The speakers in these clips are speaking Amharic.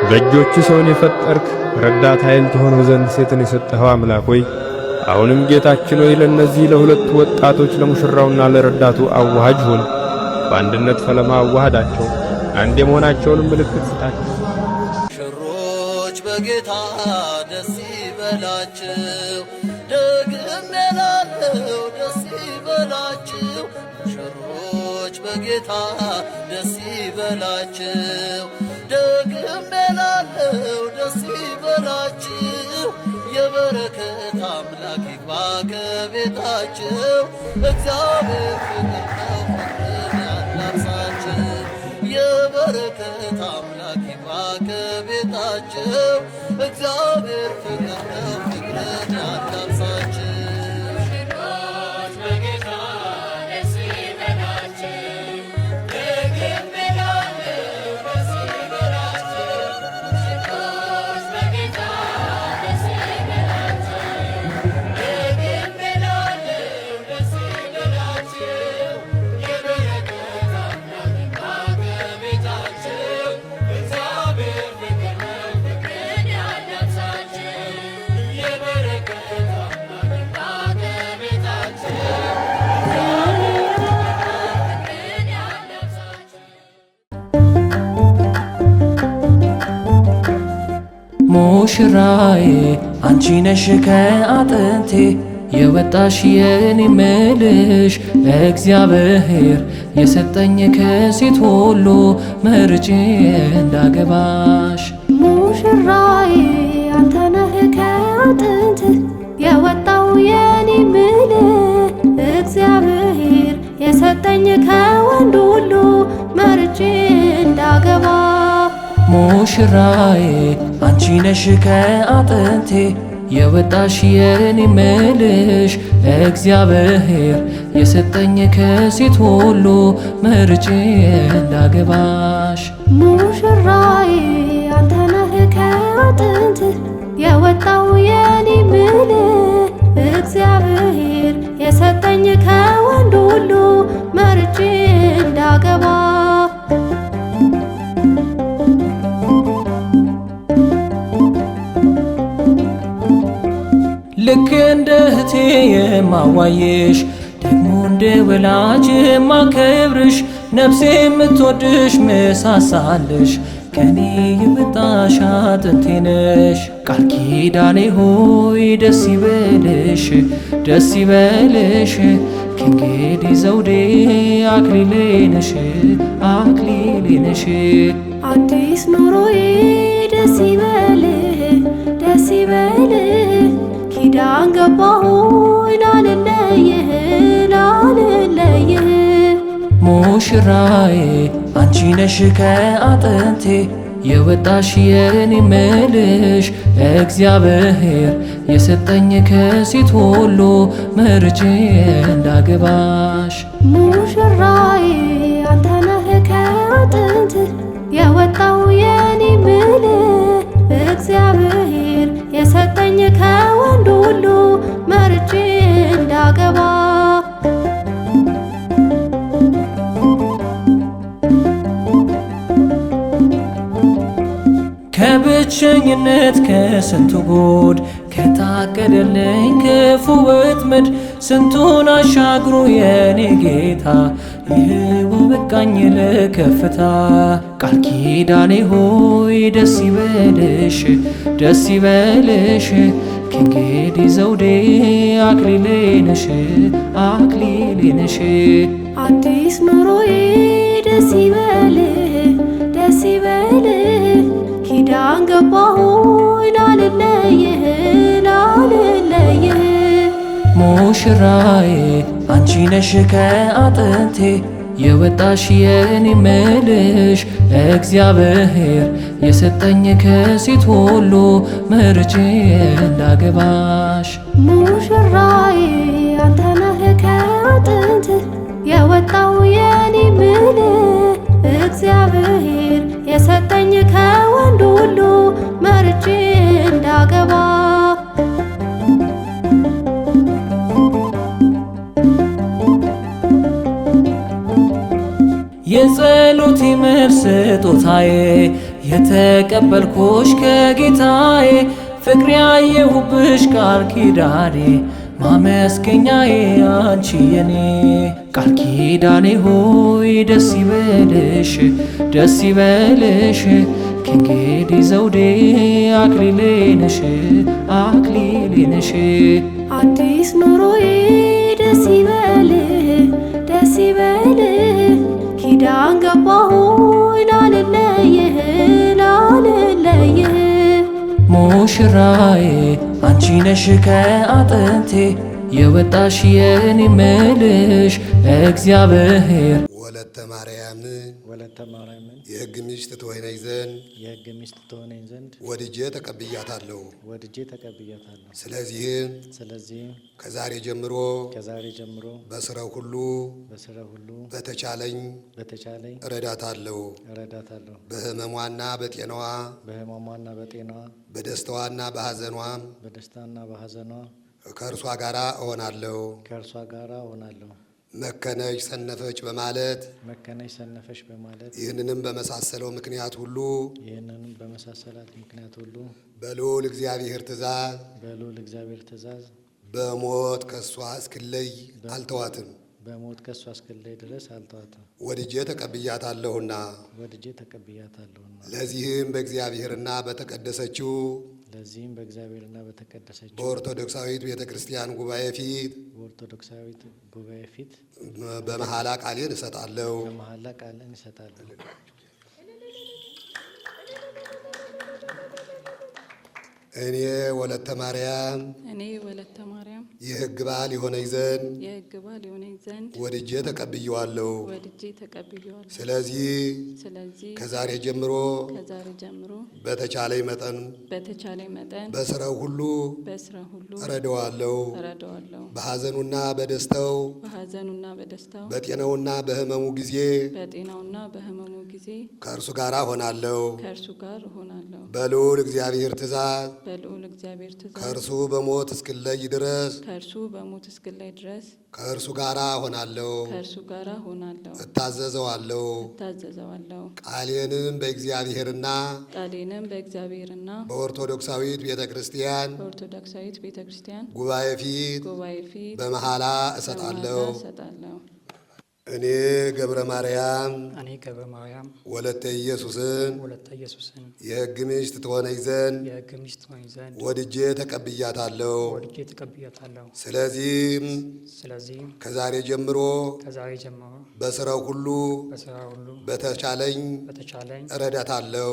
በእጆች ሰውን የፈጠርክ ረዳት ኃይል ትሆነው ዘንድ ሴትን የሰጠኸው አምላክ ሆይ አሁንም ጌታችን ሆይ ለእነዚህ ለሁለቱ ወጣቶች ለሙሽራውና ለረዳቱ አዋሃጅ ሁን። በአንድነት ፈለማ አዋሃዳቸው፣ አንድ የመሆናቸውንም ምልክት ስጣቸው። ሙሽሮች በጌታ ደስ ይበላችሁ፣ ደግሜ እላለሁ ደስ ይበላችሁ። ሙሽሮች በጌታ ደስ ይበላችሁ፣ ደግሜ እላለሁ ደስ ይበላችሁ። የበረከት አምላክ ይግባ ከቤታችሁ፣ እግዚአብሔር ፍቅር ነው ፍቅርን ያላብሳችሁ። የበረከት አምላክ ይግባ ከቤታችሁ፣ እግዚአብሔር ፍቅር ነው ፍቅርን ያላብሳችሁ። ሙሽራዬ አንቺ ነሽ ከአጥንቴ የወጣሽ የኔ ምልሽ እግዚአብሔር የሰጠኝ ከሴት ሁሉ መርጬ እንዳገባሽ። ሙሽራዬ አንተ ነህ ከአጥንት የወጣው የኔ ምልህ እግዚአብሔር የሰጠኝ ከወንድ ሁሉ መርጬ እንዳገባ። ሙሽራዬ አንቺ ነሽ ከአጥንቴ የወጣሽ የኔ ምልሽ እግዚአብሔር የሰጠኝ ከሴት ሁሉ መርጬ እንዳገባሽ። ሙሽራዬ አንተ ነህ ከአጥንት የወጣው የኔ ምልህ እግዚአብሔር የሰጠኝ ከወንድ ሁሉ መርጬ እንዳገባ። ልክ እንደ እህቴ የማዋየሽ ደግሞ እንደ ወላጅ የማከብርሽ ነፍሴ የምትወድሽ መሳሳልሽ ከኔ የወጣሽ አጥንቴ ነሽ። ቃል ኪዳኔ ሆይ ደስ ይበልሽ ደስ ይበልሽ ከእንግዲህ ዘውዴ አክሊሌ ነሽ አክሊሌ ነሽ። አዲስ ኑሮዬ ደስ ይበልህ ደስ ይበልህ ኪዳን ገባሁኝ ላልለይህ ላልለይህ። ሙሽራዬ አንቺ ነሽ ከአጥንቴ የወጣሽ የኔ ምልሽ እግዚአብሔር የሰጠኝ ከሴት ሁሉ መርጬ እንዳገባሽ። ሙሽራዬ አንተ ነህ ከአጥንት የወጣው የኔ ምልህ እግዚአብሔር የሰጠኝ ከወንድ ሁሉ መርጬ እንዳገባ። ከብቸኝነት ከስንቱ ጉድ ከታቀደልኝ ክፉ ወጥመድ ስንቱን አሻግሮ የኔ ጌታ ይህው በቃኝ ለከፍታ። ቃል ኪዳኔ ሆይ ደስ ይበልሽ ደስ ይበልሽ ከእንግዲህ ዘውዴ አክሊሌ ነሽ አክሊሌ ነሽ። አዲስ ኑሮዬ ደስ ይበልህ ደስ ይበልህ ኪዳን ገባሁኝ ላልለይህ ላልለይህ። ሙሽራዬ አንቺ ነሽ ከአጥንቴ የወጣሽ የኔ ምልሽ እግዚአብሔር የሰጠኝ ከሴት ሁሉ መርጬ እንዳገባሽ። ሙሽራዬ አንተ ነህ ከአጥንት የወጣው የኔ ምልህ እግዚአብሔር የሰጠኝ ከወንድ ሁሉ መርጬ እንዳገባ። የጸሎቴ መልስ ስጦታዬ የተቀበልኩሽ ከጌታዬ ፍቅር ያየሁብሽ ቃል ኪዳኔ ማመስገኛዬ አንቺ የኔ ቃል ኪዳኔ ሆይ ደስ ይበልሽ ደስ ይበልሽ ከእንግዲህ ዘውዴ አክሊሌ ነሽ አክሊሌ ነሽ አዲስ ኑሮዬ ደስ ይበልህ ደስ ይበልህ ኪዳን ገባሁኝ ላልለይህ ላልለይህ ሙሽራዬ አንቺ ነሽ ከአጥንቴ የወጣሽ የኔ ምልሽ እግዚአብሔር ወለተ ማርያምን የሕግ ሚስት ትሆነኝ ዘንድ ወድጄ ተቀብያታለሁ። ስለዚህም ከዛሬ ጀምሮ በስራው ሁሉ በተቻለኝ እረዳታለሁ። በሕመሟና በጤናዋ በደስታዋና በሐዘኗ ከእርሷ ጋር እሆናለሁ። መከነች ሰነፈች በማለት ይህንንም በመሳሰለው ምክንያት ሁሉ በልዑል እግዚአብሔር ትእዛዝ በሞት ከእሷ እስክለይ አልተዋትም። ወድጄ ተቀብያታለሁና ለዚህም በእግዚአብሔርና በተቀደሰችው በኦርቶዶክሳዊት ቤተ ክርስቲያን ጉባኤ ፊት በመሐላ ቃሌን እሰጣለሁ። እኔ ወለተ ማርያም የሕግ ባል የሆነኝ ዘንድ ወድጄ ተቀብየዋለሁ። ስለዚህ ከዛሬ ጀምሮ በተቻለኝ መጠን በስራው ሁሉ እረዳዋለሁ። በሐዘኑና በደስታው በጤናውና በሕመሙ ጊዜ ከእርሱ ጋር እሆናለሁ። በልዑል እግዚአብሔር ትእዛዝ ከእርሱ በሞት እስክለይ ድረስ ከእርሱ ጋር እሆናለሁ። እታዘዘዋለሁ። ቃሌንም በእግዚአብሔርና በኦርቶዶክሳዊት ቤተ ክርስቲያን ጉባኤ ፊት በመሐላ እሰጣለሁ። እኔ ገብረ ማርያም ወለተ ኢየሱስን የሕግ ሚስት ትሆነኝ ዘንድ ወድጄ ተቀብያታለሁ። ስለዚህም ከዛሬ ጀምሮ በስራው ሁሉ በተቻለኝ እረዳታለሁ።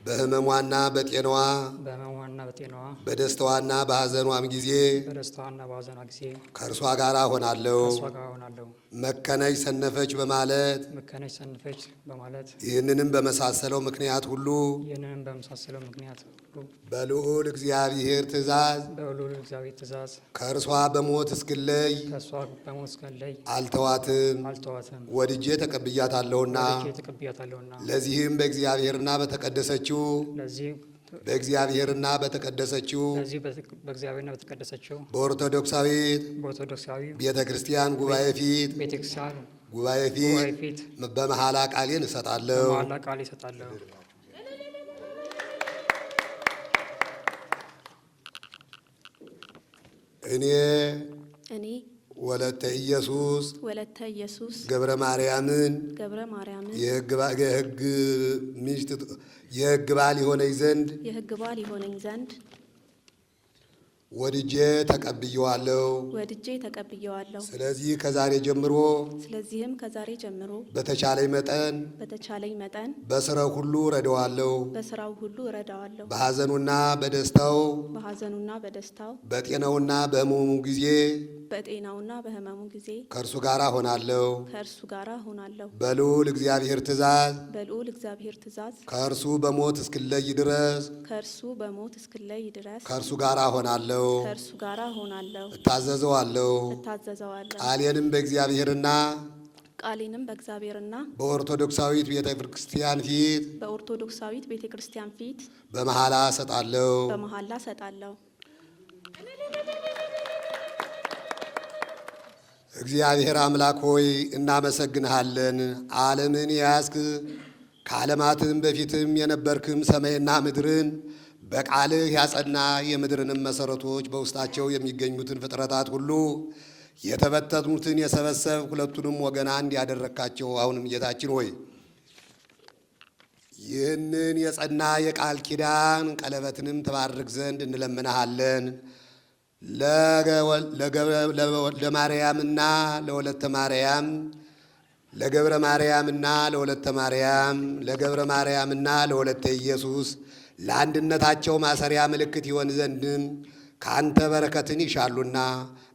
በሕመሟና በጤናዋ በደስታዋና በሐዘኗም ጊዜ ከእርሷ ጋር እሆናለሁ። መከነች ሰነፈች በማለት ይህንንም በመሳሰለው ምክንያት ሁሉ በልዑል እግዚአብሔር ትእዛዝ ከእርሷ በሞት እስክለይ አልተዋትም። ወድጄ ተቀብያታለሁና ለዚህም በእግዚአብሔርና በተቀደሰችው በኦርቶዶክሳዊት ቤተ ክርስቲያን ጉባኤ ፊት በመሐላ ቃሌን እሰጣለሁ። እኔ ወለተ ኢየሱስ ገብረ ማርያምን የሕግ ባል ይሆነኝ ዘንድ ወድጄ ተቀብየዋለሁ። ስለዚህ ከዛሬ ጀምሮ በተቻለኝ መጠን በስራው ሁሉ እረዳዋለሁ። በሐዘኑና በደስታው በጤናውና በሕመሙ ጊዜ ከእርሱ ጋር እሆናለሁ። በልዑል እግዚአብሔር ትእዛዝ ከእርሱ በሞት እስክለይ ድረስ ከእርሱ ጋር እሆናለሁ። እታዘዘዋለሁ። ቃሌንም በእግዚአብሔርና በኦርቶዶክሳዊት ቤተ ክርስቲያን ፊት በመሐላ እሰጣለሁ። እግዚአብሔር አምላክ ሆይ እናመሰግንሃለን። ዓለምን የያዝክ ከዓለማትም በፊትም የነበርክም ሰማይና ምድርን በቃልህ ያጸና የምድርንም መሠረቶች በውስጣቸው የሚገኙትን ፍጥረታት ሁሉ የተበተኑትን የሰበሰብ ሁለቱንም ወገን አንድ ያደረግካቸው አሁንም ጌታችን ሆይ ይህንን የጸና የቃል ኪዳን ቀለበትንም ትባርክ ዘንድ እንለምንሃለን። ለማርያምና ለወለተ ማርያም ለገብረ ማርያምና ለወለተ ማርያም ለገብረ ማርያምና ለወለተ ኢየሱስ ለአንድነታቸው ማሰሪያ ምልክት ይሆን ዘንድም ከአንተ በረከትን ይሻሉና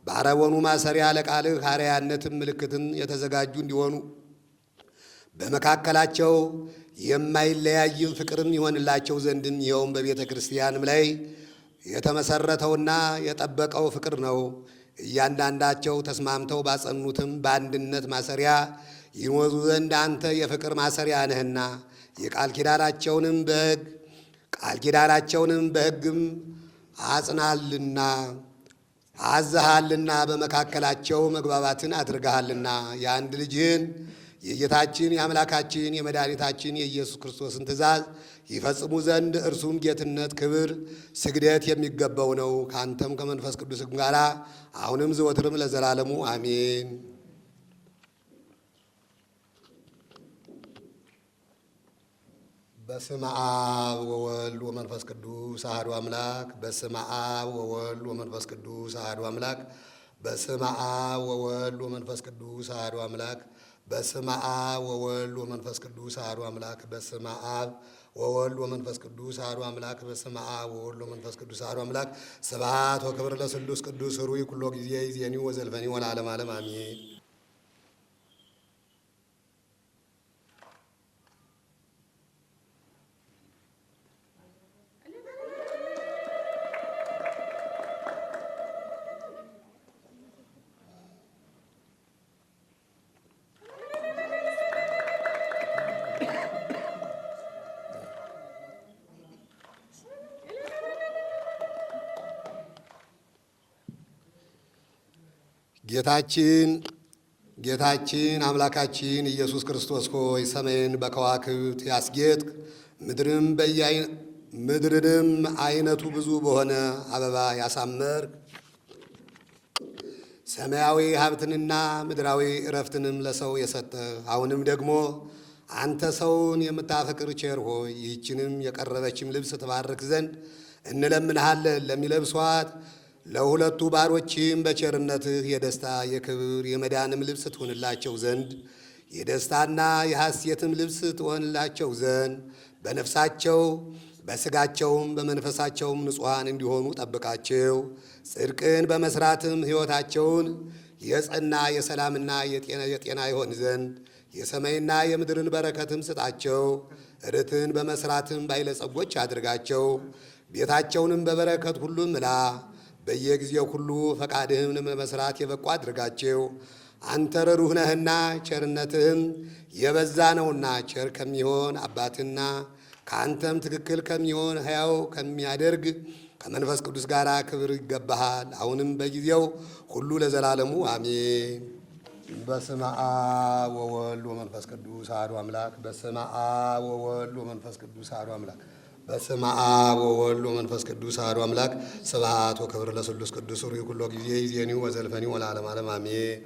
በአረቦኑ ማሰሪያ ለቃልህ ሐዋርያነትም ምልክትን የተዘጋጁ እንዲሆኑ በመካከላቸው የማይለያይም ፍቅርም ይሆንላቸው ዘንድም ይኸውም በቤተ ክርስቲያንም ላይ የተመሰረተውና የጠበቀው ፍቅር ነው። እያንዳንዳቸው ተስማምተው ባጸኑትም በአንድነት ማሰሪያ ይኖሩ ዘንድ አንተ የፍቅር ማሰሪያ ነህና የቃል ኪዳናቸውንም በሕግም አጽናልና አዘሃልና በመካከላቸው መግባባትን አድርገሃልና የአንድ ልጅህን የጌታችን የአምላካችን የመድኃኒታችን የኢየሱስ ክርስቶስን ትእዛዝ ይፈጽሙ ዘንድ እርሱም ጌትነት፣ ክብር፣ ስግደት የሚገባው ነው። ከአንተም ከመንፈስ ቅዱስም ጋር አሁንም ዘወትርም ለዘላለሙ አሜን። በስመ አብ ወወልድ ወመንፈስ ቅዱስ አሐዱ አምላክ። በስመ አብ ወወልድ ወመንፈስ ቅዱስ አሐዱ አምላክ። በስመ አብ ወወልድ ወመንፈስ ቅዱስ አሐዱ አምላክ። በስመ አብ ወወልድ ወመንፈስ ቅዱስ አሐዱ አምላክ። በስመ አብ ወወልድ ወመንፈስ ቅዱስ አሐዱ አምላክ። በስመ አብ ወወልድ ወመንፈስ ቅዱስ አሐዱ አምላክ። ስብሐት ወክብር ለስሉስ ቅዱስ ሩይ ኩሎ ጊዜ ይዜኒ ወዘልፈኒ ወለዓለመ ዓለም አሜን። ጌታችን አምላካችን ኢየሱስ ክርስቶስ ሆይ ሰማይን በከዋክብት ያስጌጥክ ምድርንም አይነቱ ብዙ በሆነ አበባ ያሳመርክ ሰማያዊ ሀብትንና ምድራዊ እረፍትንም ለሰው የሰጠ አሁንም ደግሞ አንተ ሰውን የምታፈቅር ቸር ሆይ ይህችንም የቀረበችም ልብስ ትባርክ ዘንድ እንለምንሃለን። ለሚለብሷት ለሁለቱ ባሮችም በቸርነትህ የደስታ የክብር የመዳንም ልብስ ትሆንላቸው ዘንድ የደስታና የሐሴትም ልብስ ትሆንላቸው ዘንድ በነፍሳቸው በሥጋቸውም በመንፈሳቸውም ንጹሐን እንዲሆኑ ጠብቃቸው። ጽድቅን በመሥራትም ሕይወታቸውን የጸና የሰላምና የጤና ይሆን ዘንድ የሰማይና የምድርን በረከትም ስጣቸው። ርትን በመሥራትም ባለጸጎች አድርጋቸው። ቤታቸውንም በበረከት ሁሉ ምላ። በየጊዜው ሁሉ ፈቃድህን ለመስራት የበቁ አድርጋቸው። አንተ ርኅሩህ ነህና ቸርነትህም የበዛ ነውና ቸር ከሚሆን አባትና ከአንተም ትክክል ከሚሆን ሕያው ከሚያደርግ ከመንፈስ ቅዱስ ጋር ክብር ይገባሃል፣ አሁንም በጊዜው ሁሉ ለዘላለሙ አሜን። በስመ አብ ወወልድ ወመንፈስ ቅዱስ አሐዱ አምላክ። በስመ አብ ወወልድ ወመንፈስ ቅዱስ አሐዱ አምላክ። በስመ አብ ወወልድ ወመንፈስ ቅዱስ አሐዱ አምላክ። ስብሐት ወክብር ለስሉስ ቅዱስ ሩይ ኩሎ ጊዜ ይዜኒ ወዘልፈኒ ወለዓለመ ዓለም አሜን።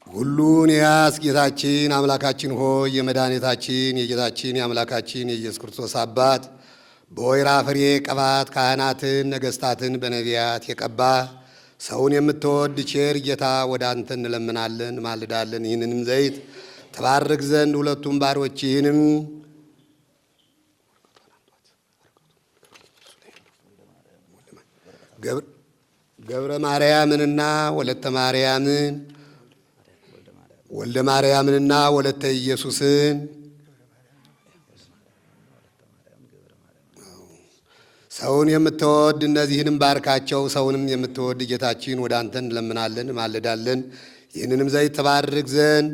ሁሉን የያዝ ጌታችን አምላካችን ሆይ የመድኃኒታችን የጌታችን የአምላካችን የኢየሱስ ክርስቶስ አባት በወይራ ፍሬ ቅባት ካህናትን ነገሥታትን በነቢያት የቀባ ሰውን የምትወድ ቼር ጌታ ወደ አንተ እንለምናለን ማልዳለን። ይህንንም ዘይት ተባርክ ዘንድ ሁለቱም ባሮችህንም ገብረ ማርያምንና ወለተ ማርያምን ወልደ ማርያምንና ወለተ ኢየሱስን ሰውን የምትወድ እነዚህንም ባርካቸው። ሰውንም የምትወድ ጌታችን ወደ አንተ እንለምናለን ማለዳለን። ይህንንም ዘይት ተባርክ ዘንድ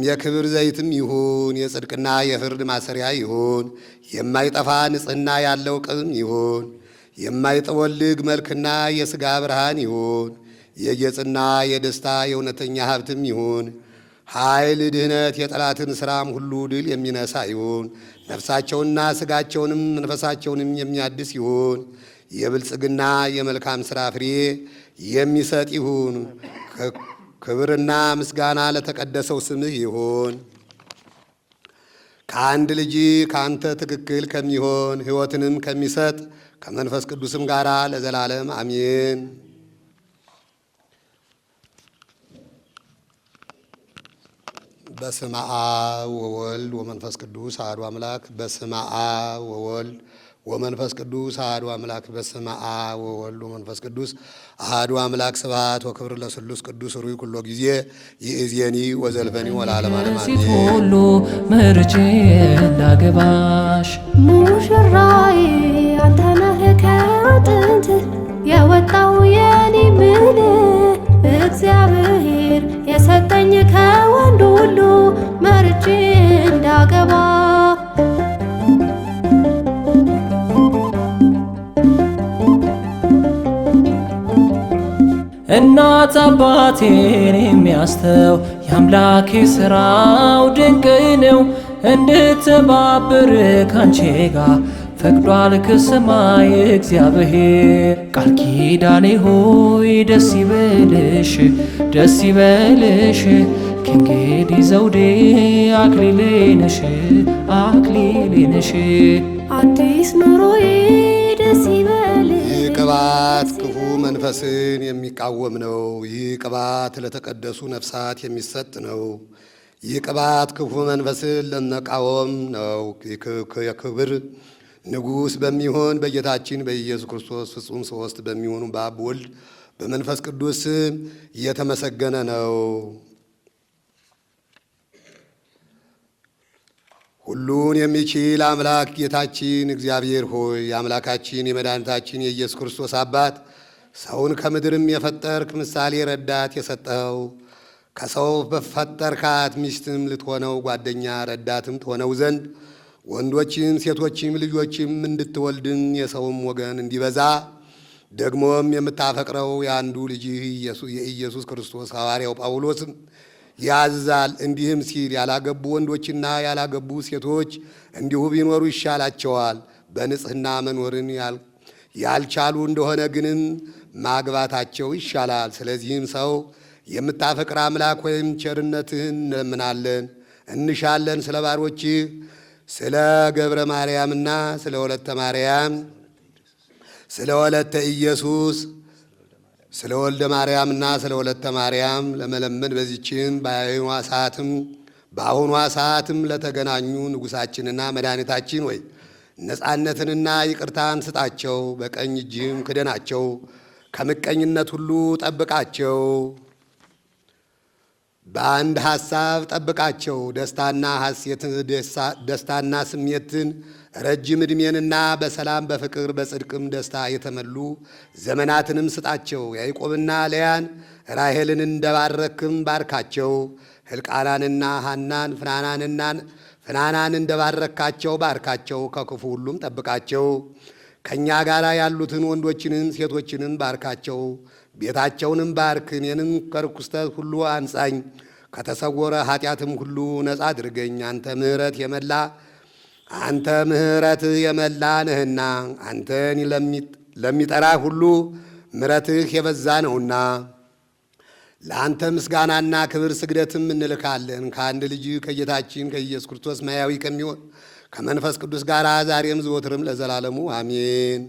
የክብር ዘይትም ይሁን፣ የጽድቅና የፍርድ ማሰሪያ ይሁን፣ የማይጠፋ ንጽሕና ያለው ቅብም ይሁን፣ የማይጠወልግ መልክና የሥጋ ብርሃን ይሁን፣ የጌጽና የደስታ የእውነተኛ ሀብትም ይሁን። ኃይል፣ ድህነት፣ የጠላትን ሥራም ሁሉ ድል የሚነሳ ይሁን። ነፍሳቸውንና ሥጋቸውንም መንፈሳቸውንም የሚያድስ ይሁን። የብልጽግና የመልካም ሥራ ፍሬ የሚሰጥ ይሁን። ክብርና ምስጋና ለተቀደሰው ስምህ ይሁን። ከአንድ ልጅ ከአንተ ትክክል ከሚሆን ሕይወትንም ከሚሰጥ ከመንፈስ ቅዱስም ጋር ለዘላለም አሜን። በስመ አብ ወወልድ ወመንፈስ ቅዱስ አሐዱ አምላክ። በስመ አብ ወወልድ ወመንፈስ ቅዱስ አሐዱ አምላክ። በስመ አብ ወወልድ ወመንፈስ ቅዱስ አሐዱ አምላክ። ስብሐት ወክብር ለስሉስ ቅዱስ ሩይ ኩሎ ጊዜ ይእዜኒ ወዘልፈኒ ወለዓለመ ዓለም ሴት አሜን። ሁሉ መርጬ ላገባሽ ሙሽራዬ አንተ ነህ ከጥንት የወጣው የኔ ምልህ እግዚአብሔር የሰጠኝ ከወንድ ሁሉ መርጬ እንዳገባ እናት አባቴን የሚያስተው የአምላኬ ሥራው ድንቅ ነው። እንድተባበር ካንቺ ጋር ፈቅዷል ከሰማይ እግዚአብሔር። ቃል ኪዳኔ ሆይ ደስ ይበልሽ ደስ ይበልሽ፣ ከእንግዲህ ዘውዴ አክሊሌ ነሽ አክሊሌ ነሽ። አዲስ ኑሮዬ ደስ ይበልህ። ይህ ቅባት ክፉ መንፈስን የሚቃወም ነው። ይህ ቅባት ለተቀደሱ ነፍሳት የሚሰጥ ነው። ይህ ቅባት ክፉ መንፈስን ለመቃወም ነው። የክብር ንጉሥ በሚሆን በጌታችን በኢየሱስ ክርስቶስ ፍጹም ሦስት በሚሆኑ በአብ ወልድ በመንፈስ ቅዱስ ስም እየተመሰገነ ነው። ሁሉን የሚችል አምላክ ጌታችን እግዚአብሔር ሆይ የአምላካችን የመድኃኒታችን የኢየሱስ ክርስቶስ አባት ሰውን ከምድርም የፈጠርክ ምሳሌ ረዳት የሰጠኸው ከሰው በፈጠርካት ሚስትም ልትሆነው ጓደኛ ረዳትም ትሆነው ዘንድ ወንዶችም ሴቶችም ልጆችም እንድትወልድን የሰውም ወገን እንዲበዛ ደግሞም የምታፈቅረው የአንዱ ልጅህ የኢየሱስ ክርስቶስ ሐዋርያው ጳውሎስም ያዛል። እንዲህም ሲል ያላገቡ ወንዶችና ያላገቡ ሴቶች እንዲሁ ቢኖሩ ይሻላቸዋል። በንጽሕና መኖርን ያልቻሉ እንደሆነ ግንም ማግባታቸው ይሻላል። ስለዚህም ሰው የምታፈቅር አምላክ ወይም ቸርነትህን እንለምናለን እንሻለን። ስለ ባሮችህ ስለ ገብረ ማርያምና ስለ ወለተ ማርያም ስለ ወለተ ኢየሱስ ስለ ወልደ ማርያምና ስለ ወለተ ማርያም ለመለመን በዚችን በአሁኗ ሰዓትም ለተገናኙ ንጉሣችንና መድኃኒታችን ወይ ነፃነትንና ይቅርታን ስጣቸው። በቀኝ እጅም ክደናቸው፣ ከምቀኝነት ሁሉ ጠብቃቸው። በአንድ ሐሳብ ጠብቃቸው። ደስታና ስሜትን ረጅም ዕድሜንና በሰላም በፍቅር በጽድቅም ደስታ የተመሉ ዘመናትንም ስጣቸው። ያዕቆብና ልያን ራሔልን እንደባረክም ባርካቸው። ሕልቃናንና ሐናን ፍናናን እንደባረካቸው ባርካቸው። ከክፉ ሁሉም ጠብቃቸው። ከእኛ ጋር ያሉትን ወንዶችንም ሴቶችንም ባርካቸው። ቤታቸውንም ባርክ። እኔንም ከርኩሰት ሁሉ አንጻኝ፣ ከተሰወረ ኃጢአትም ሁሉ ነጻ አድርገኝ። አንተ ምሕረትህ የመላ ነህና አንተን ለሚጠራ ሁሉ ምሕረትህ የበዛ ነውና ለአንተ ምስጋናና ክብር ስግደትም እንልካለን ከአንድ ልጅ ከጌታችን ከኢየሱስ ክርስቶስ ማያዊ ከሚሆን ከመንፈስ ቅዱስ ጋር ዛሬም ዘወትርም ለዘላለሙ አሜን።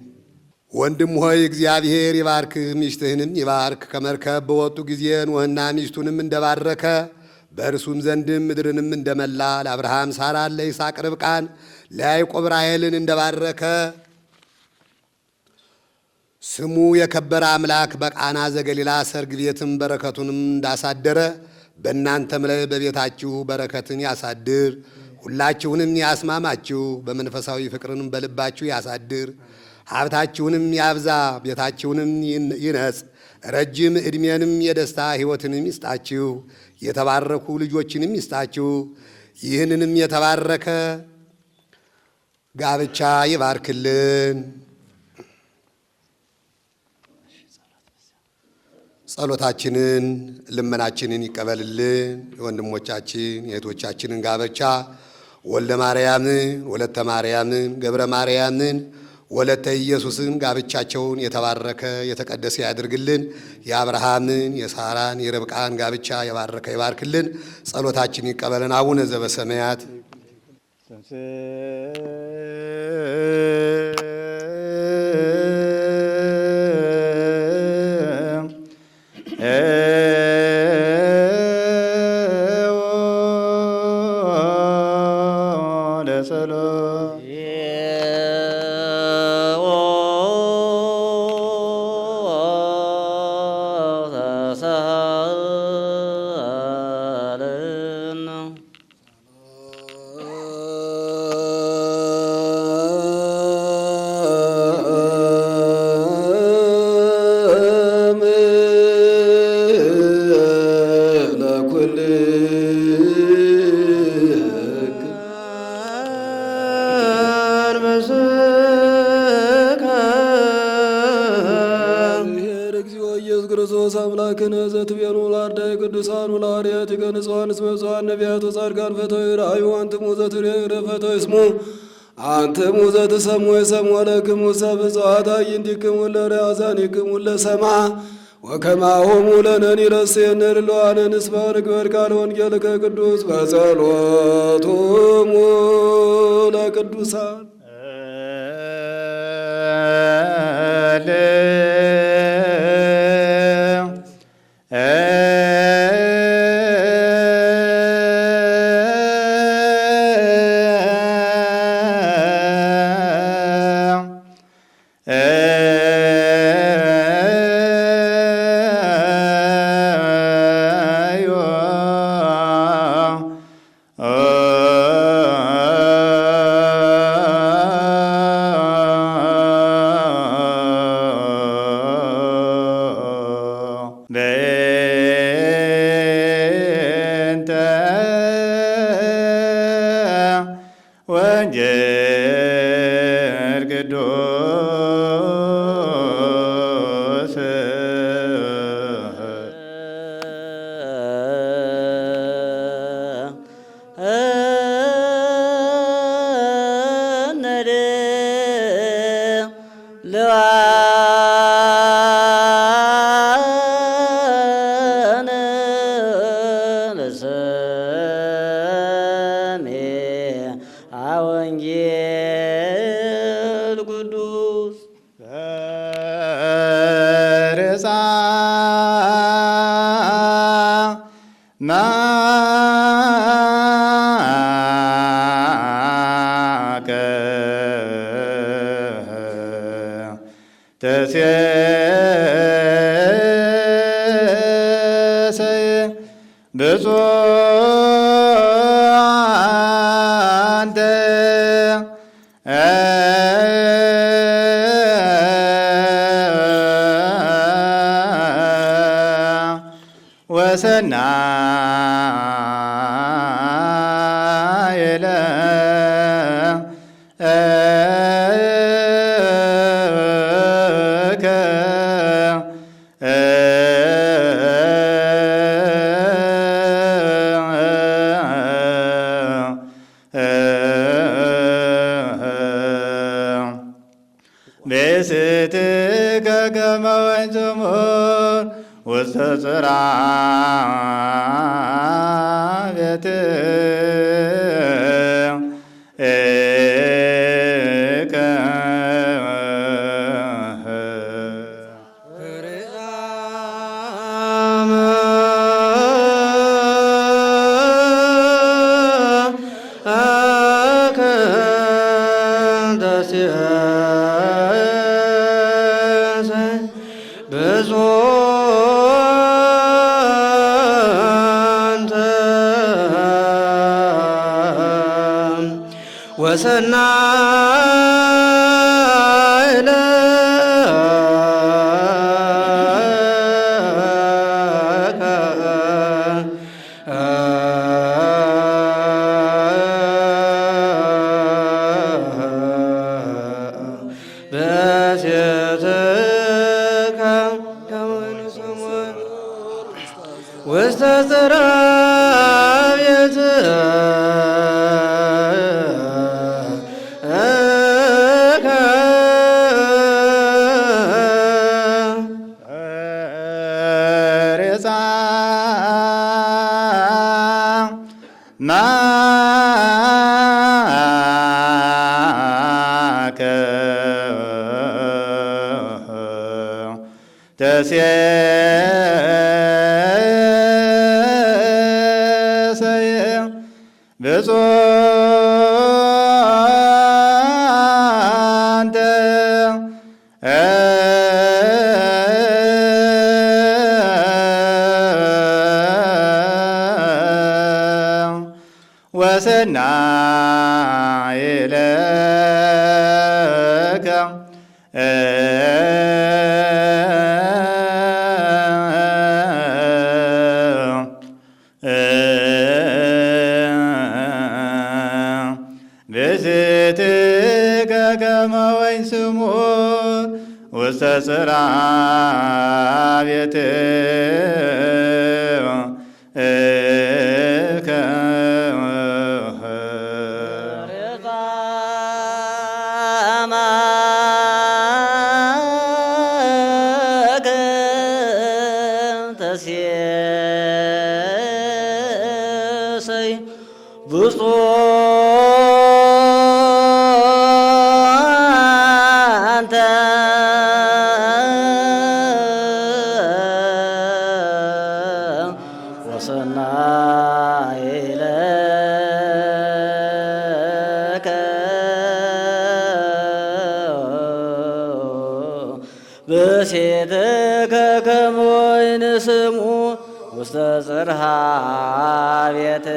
ወንድም ሆይ እግዚአብሔር ይባርክህ፣ ሚስትህንም ይባርክ። ከመርከብ በወጡ ጊዜ ኖኅና ሚስቱንም እንደባረከ በእርሱም ዘንድም ምድርንም እንደመላ ለአብርሃም ሳራን፣ ለይስሐቅ ርብቃን፣ ለያዕቆብ ራሔልን እንደባረከ ስሙ የከበረ አምላክ በቃና ዘገሊላ ሰርግ ቤትም በረከቱንም እንዳሳደረ በእናንተም ላይ በቤታችሁ በረከትን ያሳድር። ሁላችሁንም ያስማማችሁ፣ በመንፈሳዊ ፍቅርንም በልባችሁ ያሳድር። ሀብታችሁንም ያብዛ፣ ቤታችሁንም ይነጽ፣ ረጅም ዕድሜንም የደስታ ሕይወትንም ይስጣችሁ፣ የተባረኩ ልጆችንም ይስጣችሁ። ይህንንም የተባረከ ጋብቻ ይባርክልን። ጸሎታችንን ልመናችንን ይቀበልልን። የወንድሞቻችን የእህቶቻችንን ጋብቻ ወልደ ማርያምን፣ ወለተ ማርያምን፣ ገብረ ማርያምን፣ ወለተ ኢየሱስን ጋብቻቸውን የተባረከ የተቀደሰ ያድርግልን። የአብርሃምን፣ የሳራን፣ የርብቃን ጋብቻ የባረከ ይባርክልን። ጸሎታችንን ይቀበለን። አቡነ ዘበሰማያት ክርስቶስ አምላክነ ዘትቤኑ ለአርዳኢ ቅዱሳን ወለሐዋርያት ንጹሐን እስመ ብፁዓን ነቢያት ወጻድቃን ፈተው ይርአዩ አንትሙ ዘትሬዑ ፈተው ይስሙ አንትሙ ዘትሰሙ ይሰምዑ ለክሙ ሰብእ ብፁዓት አዕይንቲክሙ ለአዛኒክሙ ለሰማ ወከማሆሙ ለነኒ ረሴነ ርሉዓነ ንስማ ርግበድ ቃለ ወንጌልከ ቅዱስ በጸሎቶሙ ለቅዱሳን ወንጌል ቅዱስ ወንጌል ቅዱስ ርሳ ማከ ተሴሰይ ብፁዕ አንተ ወሰናይ ለከ ቤስትከ ከመ ወንጽሙር ውስተ ጽርዓ ቤትከ ወሰናይ ውስተ ጽራብየት ሬፃ ማከ ተሴሰየ ብፁዕ አንተ ወሰናይ ለከ ብዝትከ ከመ ወይን ስሙር ውስተ ጽርሐ ቤትከ ተሴሰይ ብፁዕ አንተ ወሰናይ ለከ ብእሴትከ ከመ ወይን ስሙር ውስተ ጽርሐ ቤትከ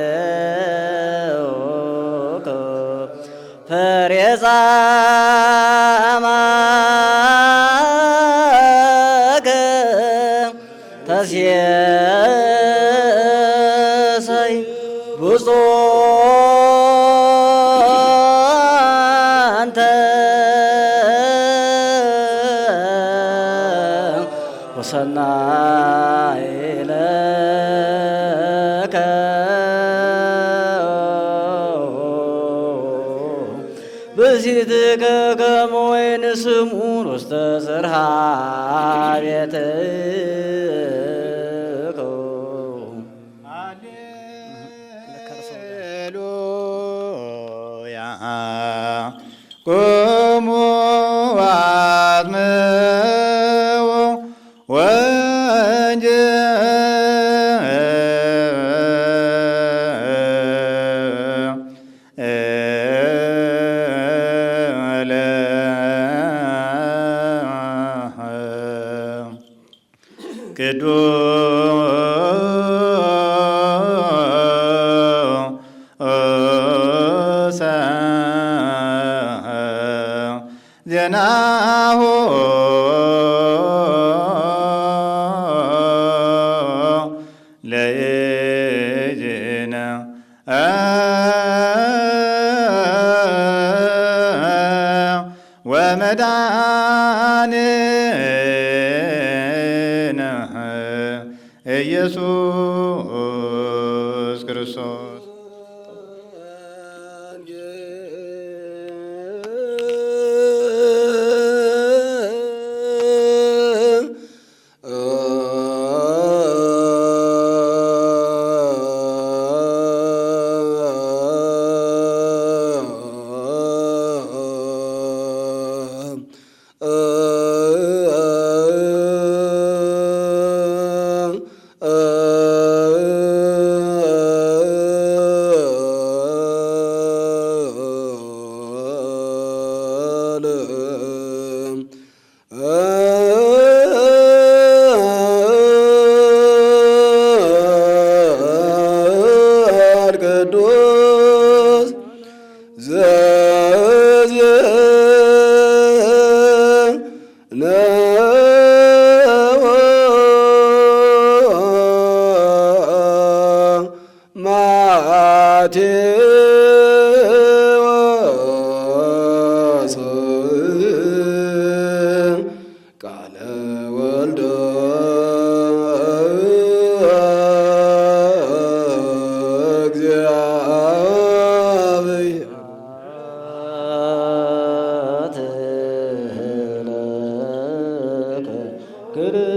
ፈሬፃ ማከ ተሴሰይ ብፁዕ አንተ ወሰናይ ለከ ብእሲትከ ከመ ወይን ስሙር ውስተ ጽርሐ ቤትከ ሃሌሉያ ቁሙ አጥምዑ ቅዱስ ዜናሁ ለእጅነ ወመድኃኒነ ኢየሱስ ክርስቶስ ቃለ ወልደ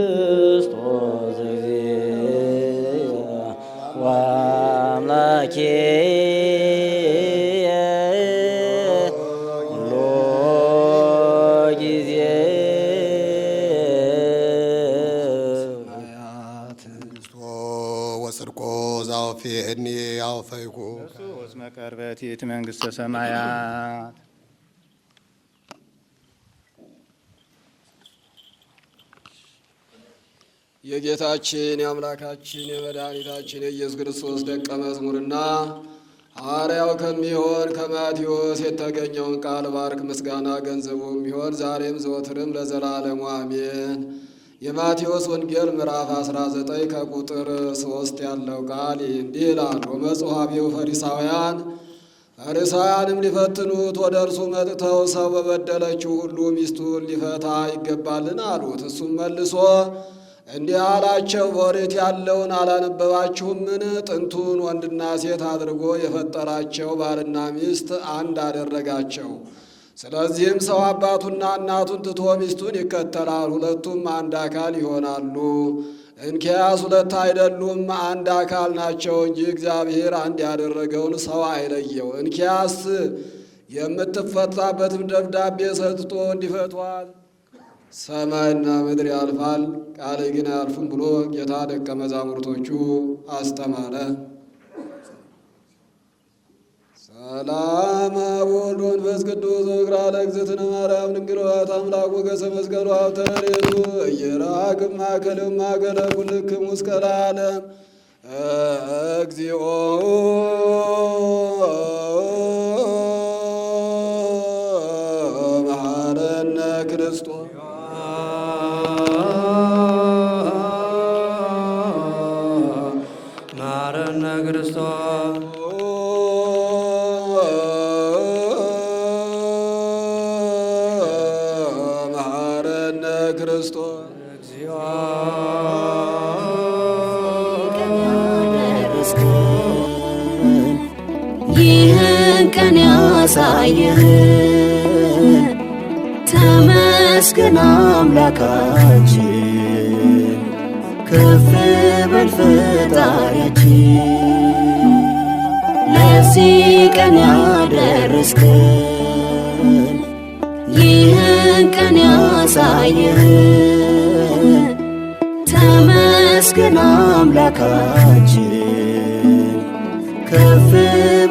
ክርስቶስ እግዚእ ወአምላኬ ሁሉ ጊዜ ወጽድቆ ዘአውፌህኒ አውፈይኩ እስመ ቀርበቲት መንግሥተ ሰማያት የጌታችን የአምላካችን የመድኃኒታችን የኢየሱስ ክርስቶስ ደቀ መዝሙርና ሐዋርያው ከሚሆን ከማቴዎስ የተገኘውን ቃል ባርክ፣ ምስጋና ገንዘቡ የሚሆን ዛሬም ዘወትርም ለዘላለሙ አሜን። የማቴዎስ ወንጌል ምዕራፍ 19 ከቁጥር 3 ያለው ቃል እንዲህ ይላል። ወመጽሐፊው ፈሪሳውያንም ሊፈትኑት ወደ እርሱ መጥተው ሰው በበደለችው ሁሉ ሚስቱን ሊፈታ ይገባልን አሉት። እሱም መልሶ እንዲህ አላቸው፣ በኦሪት ያለውን አላነበባችሁምን? ጥንቱን ወንድና ሴት አድርጎ የፈጠራቸው ባልና ሚስት አንድ አደረጋቸው። ስለዚህም ሰው አባቱና እናቱን ትቶ ሚስቱን ይከተላል፣ ሁለቱም አንድ አካል ይሆናሉ። እንኪያስ ሁለት አይደሉም አንድ አካል ናቸው እንጂ እግዚአብሔር አንድ ያደረገውን ሰው አይለየው። እንኪያስ የምትፈታበትም ደብዳቤ ሰጥቶ እንዲፈቷት ሰማይና ምድር ያልፋል፣ ቃሌ ግን አያልፍም ብሎ ጌታ ደቀ መዛሙርቶቹ አስተማረ። ሰላም አብ ወወልድ ወመንፈስ ቅዱስ ወእግራ ለእግዝእትነ ማርያም ድንግል ወላዲተ አምላክ ወገሰ መስቀሉ ሀብተ ረድኤቱ ኢየራቅም ማእከልም ማእከለ ኩልክሙ እስከ ለዓለም እግዚኦ መሐረነ ክርስቶስ ማረነ ክርስቶስ መሐረነ ክርስቶስ እግዚኦ ይህን ቀን ያሳየህን ተመስገን አምላካችን፣ ከፍ በል ፈጣሪያችን። ለዚህ ቀን ያደረስከን ይህን ቀን ያሳየህን ተመስገን አምላካችን፣ ከፍ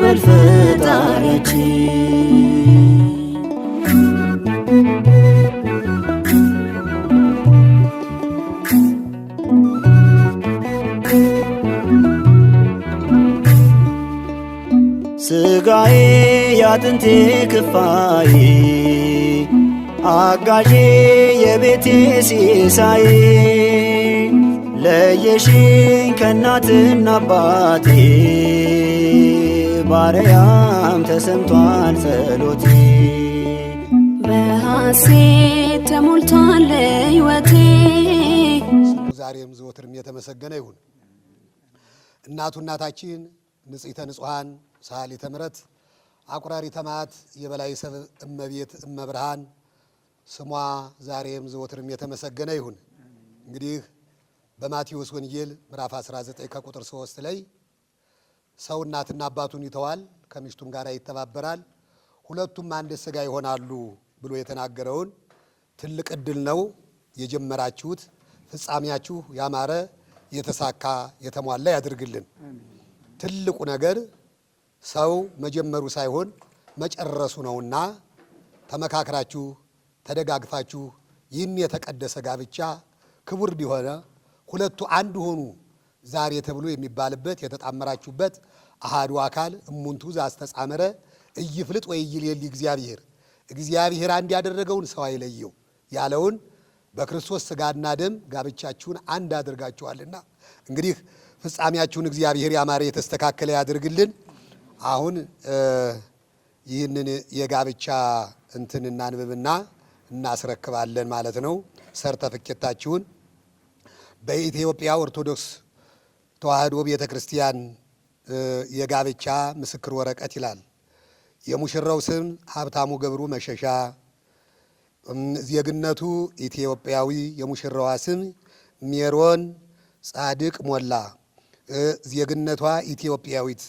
በል ፈጣሪያችን። ስጋዬ ያጥንቴ ክፋዬ አጋዤ የቤቴ ሲሳዬ ለየሽኝ ከእናትና አባቴ ባሪያም ተሰምቷል ጸሎቴ። በሐሴት ተሞልቷል ሕይወቴ። ስሙ ዛሬም ዘወትርም የተመሰገነ ይሁን። እናቱ እናታችን ንጽሕተ ንጹሐን ሰዓሊተ ምሕረት አቁራሪተ መዓት የበላይ ሰብ እመቤት እመብርሃን ስሟ ዛሬም ዘወትርም የተመሰገነ ይሁን። እንግዲህ በማቴዎስ ወንጌል ምዕራፍ 19 ከቁጥር 3 ላይ ሰው እናትና አባቱን ይተዋል፣ ከሚስቱም ጋር ይተባበራል፣ ሁለቱም አንድ ሥጋ ይሆናሉ ብሎ የተናገረውን ትልቅ ዕድል ነው የጀመራችሁት። ፍጻሜያችሁ ያማረ የተሳካ የተሟላ ያድርግልን። ትልቁ ነገር ሰው መጀመሩ ሳይሆን መጨረሱ ነውና ተመካክራችሁ ተደጋግፋችሁ ይህን የተቀደሰ ጋብቻ ክቡር እንዲሆነ ሁለቱ አንድ ሆኑ ዛሬ ተብሎ የሚባልበት የተጣመራችሁበት አሃዱ አካል እሙንቱ ዘአስተጻመረ ኢይፍልጥ ወኢይሌሊ እግዚአብሔር አንድ ያደረገውን ሰው አይለየው ያለውን በክርስቶስ ሥጋና ደም ጋብቻችሁን አንድ አድርጋችኋልና እንግዲህ ፍጻሜያችሁን እግዚአብሔር ያማረ የተስተካከለ ያድርግልን። አሁን ይህንን የጋብቻ እንትን እናንብብና እናስረክባለን ማለት ነው። ሰርተፍኬታችሁን በኢትዮጵያ ኦርቶዶክስ ተዋሕዶ ቤተክርስቲያን የጋብቻ ምስክር ወረቀት ይላል። የሙሽራው ስም ሀብታሙ ገብሩ መሸሻ፣ ዜግነቱ ኢትዮጵያዊ፣ የሙሽራዋ ስም ሜሮን ጻድቅ ሞላ፣ ዜግነቷ ኢትዮጵያዊት።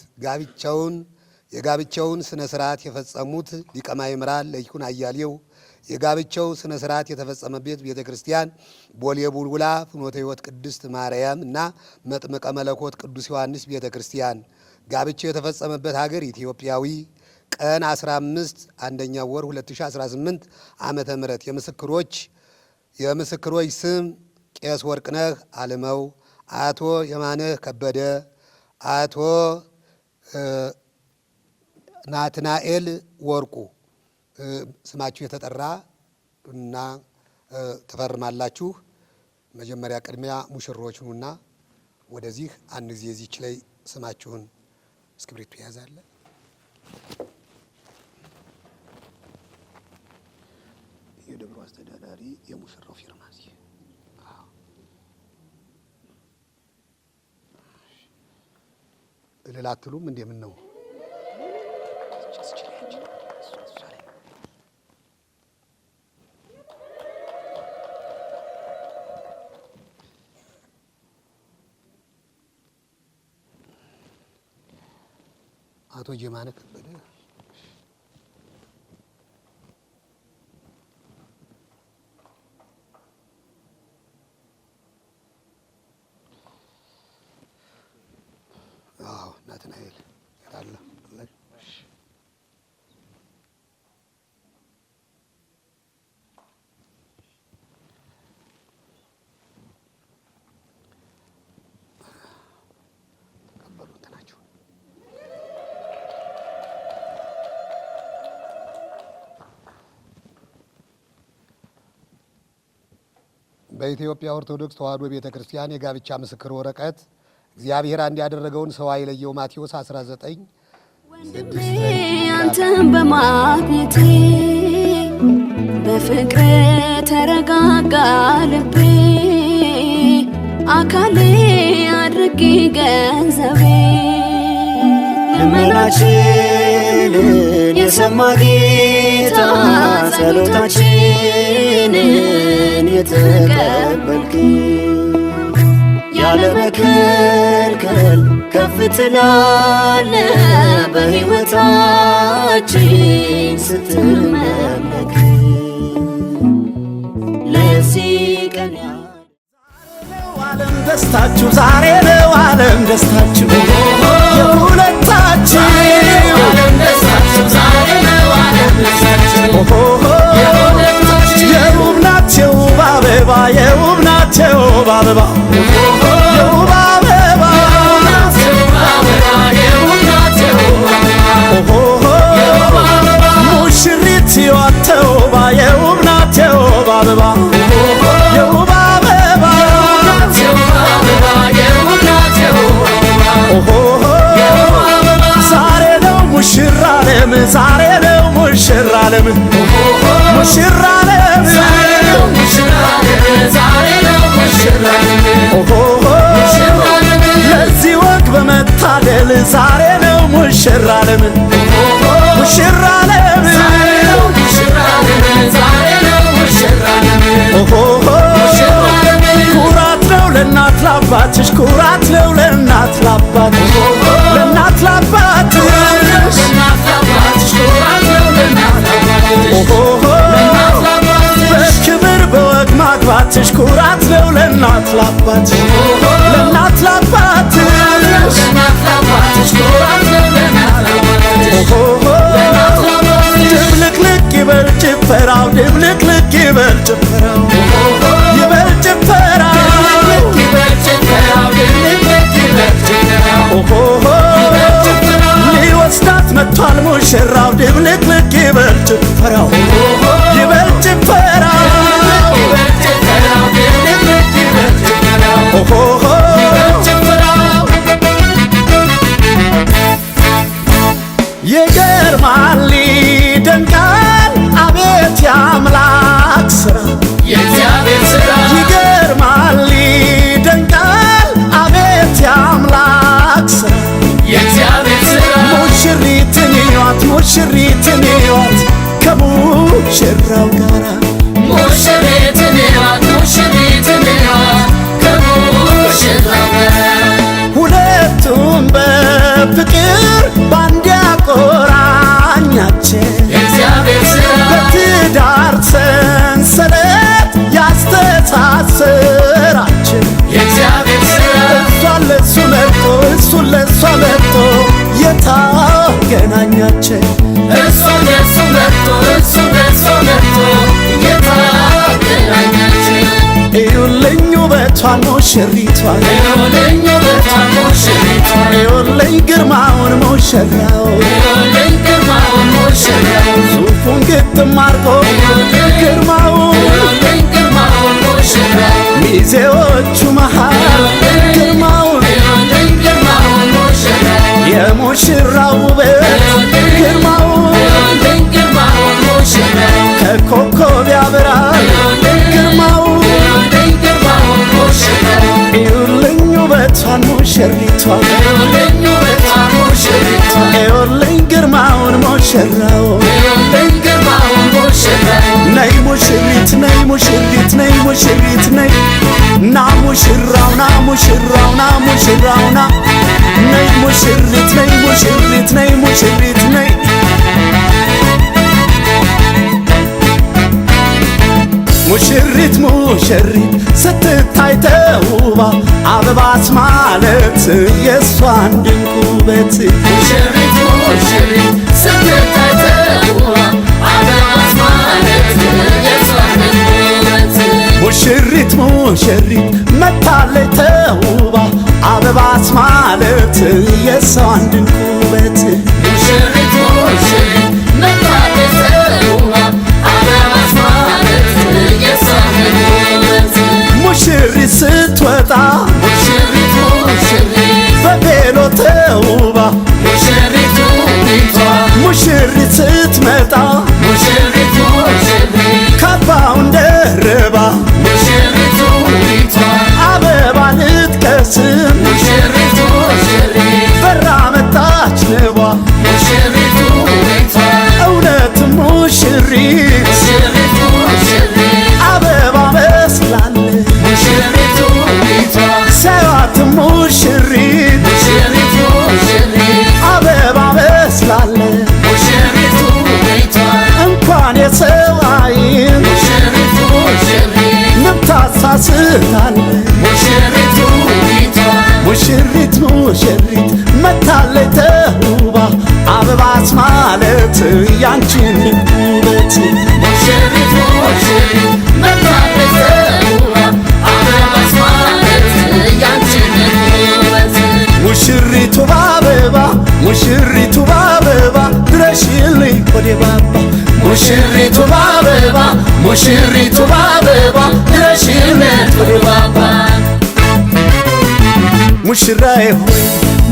የጋብቻውን ስነ ስርዓት የፈጸሙት ሊቀ ማእምራን ለይኩን አያሌው። የጋብቻው ስነ ስርዓት የተፈጸመበት ቤተክርስቲያን ቦሌ ቡልቡላ ፍኖተ ሕይወት ቅድስት ማርያም እና መጥምቀ መለኮት ቅዱስ ዮሐንስ ቤተክርስቲያን። ጋብቻው የተፈጸመበት ሀገር ኢትዮጵያዊ። ቀን 15 አንደኛ ወር 2018 ዓመተ ምህረት። የምስክሮች ስም ቄስ ወርቅነህ አለመው፣ አቶ የማነህ ከበደ፣ አቶ ናትናኤል ወርቁ። ስማችሁ የተጠራ እና ትፈርማላችሁ። መጀመሪያ ቅድሚያ ሙሽሮች ሁኑና ወደዚህ አንድ ጊዜ እዚች ላይ ስማችሁን እስክሪብቶ ያዛለ። የደብሩ አስተዳዳሪ የሙሽራው ፊርማ እዚህ እልል አትሉም? እንደምን ነው? አቶ ጀማነ ከበደ ናትናኤል ያለ በኢትዮጵያ ኦርቶዶክስ ተዋሕዶ ቤተክርስቲያን የጋብቻ ምስክር ወረቀት እግዚአብሔር አንድ ያደረገውን ሰው አይለየው። ማቴዎስ 19 ወንድሜ አንተን በማግኘቴ በፍቅር ተረጋጋ ልቤ፣ አካሌ አድርጌ ገንዘቤ። ልመናችንን የሰማ ጌታ ጸሎታችንን የተቀበልክ ያለ መከልከል ከፍ ትላለ በሕይወታችን ስትመለክ ለዚህ ቀን ዓለም ደስታችሁ ዛሬ ነው ዓለም ደስታችሁ የሁለታችሁ ዓለም ደስታችሁ ዛሬ ነው ዓለም ደስታችሁ የውብ ናት የውብ አበባ የውብ ናት የውብ አበባ የውብ አበባ ሙሽሪት ሕይወት ተውባ የውብ ናት የውብ አበባ የውብ አበባ ዛሬ ነው ሙሽራ ዓለም ዛሬ ነው ሙሽራ ዓለም ሙሽራ ዓለም ለዚህ ወግ በመታደል ዛሬ ነው ሙሽራ ዓለም ሙሽራ ዓለም ኩራት ነው ለእናት ላባትሽ ኩራት ነው ለእናት ላባትሽ ለእናት ላባትሽ በክብር በወግ ማግባትሽ ኩራት ነው ለእናት ላባትሽ ለእናት ላባትሽ ድብልቅልቅ ይበል ጭፈራው ድብልቅልቅ ይበል ጭፈራው ይበል ጭፈራው ሊወስዳት መጥቷል ሙሽራው ድብልቅልቅ ይበል ጭፈራው ይበል ጭፈራው ይገርማል ይደንቃል አቤት የአምላክ ሥራ ሙሽራው ጋራ ሙሽሪት ነዋት ሙሽሪት ነዋት ከሙሽራው ጋር ሁለቱም በፍቅር ባንድ ያቆራኛቸው የእግዚአብሔር ሥራ በትዳር ሰንሰለት ያስተሳሰራቸው የእግዚአብሔር ሥራ እሷን ለእሱ መርጦ እሱን ለእሷ መርጦ የታገናኛቸው እሷን ለእሱ መርጦ እሱን ለእሷ መርጦ የታገናኛቸው እዩልኝ ውበቷን ሙሽሪቷን እዩልኝ ውበቷን ሙሽሪቷን እዩልኝ ግርማውን ሙሽራው እዩልኝ ግርማውን ሙሽራው ሱፉን ግጥም አርጎ ግርማውን እዩልኝ ግርማውን ሙሽራው ሚዜዎቹ መሃል ግርማውን እዩልኝ ግርማውን ሙሽራው የሙሽራው ውበት ግርማውን እዩልኝ ግርማውን ሙሽራው ከኮከብ ያበራል ግርማውን እዩልኝ ግርማውን ሙሽራው እዩልኝ ውበቷን ሙሽሪቷን እዩልኝ ውበቷን ሙሽሪቷን እዩልኝ ግርማውን ሙሽራው እዩልኝ ግርማውን ሙሽራው ነይ ሙሽሪት ነይ ሙሽሪት ነይ ሙሽሪት ነይ ና ሙሽራው ና ሙሽራው ና ሙሽራው ና ነይ ሙሽሪት ነይ ሙሽሪት ነይ ሙሽሪት ነይ ሙሽሪት ሙሽሪት ስትታይ ተውባ አበባስ ማለት የእሷን ድንቅ ውበት ሙሽሪት ሙሽሪት ስትታይ ተውባ አበባስ ማለት የእሷን ውበት ሙሽሪት ሙሽሪት መታለች ተውባ አበባስ ማለት የእሷን ድንቅ ውበት ሙሽሪት ሙሽሪት መታለች ተውባ አበባስ ማለት የእሷን ውበት ሙሽሪት ስትወጣ ሙሽሪት ሙሽሪት በቬሎ ተውባ ሙሽሪት ውቢቷ ሙሽሪት ስትመጣ ሙሽሪት ሙሽሪት ካባውን ደርባ ሙሽሪት ውቢቷ አበባ ልትቀስም ሙሽሪት ሙሽሪት በራ መጣች ንቧ ሙሽሪት ውቢቷ እውነት ሙሽሪት ሙሽሪት ሙሽሪት አበባ መስላለች ሙሽሪት ውቢቷ ሰዋት ሙሽሪት ሙሽሪት ሙሽሪት አበባ መስላለች ሙሽሪት ውቢቷ እንኳን የሰው ዓይን ሙሽሪት ሙሽሪት ንብ ታሳስታለች ሙሽሪት ውቢቷ ሙሽሪት ሙሽሪት መታለች ተውባ አበባስ ማለት ያንቺን ልብ ውበት ሙሽሪት ሙሽሪት መታለች ተውባ አበባስ ማለት ያንቺን ውበት ሙሽሪቱ በአበባ ሙሽሪቱ በአበባ ድረሽልኝ ወደ ባባ ሙሽሪቱ በአበባ ሙሽሪቱ በአበባ ድረሽልኝ ወደ ባባ ሙሽራዬ ሆይ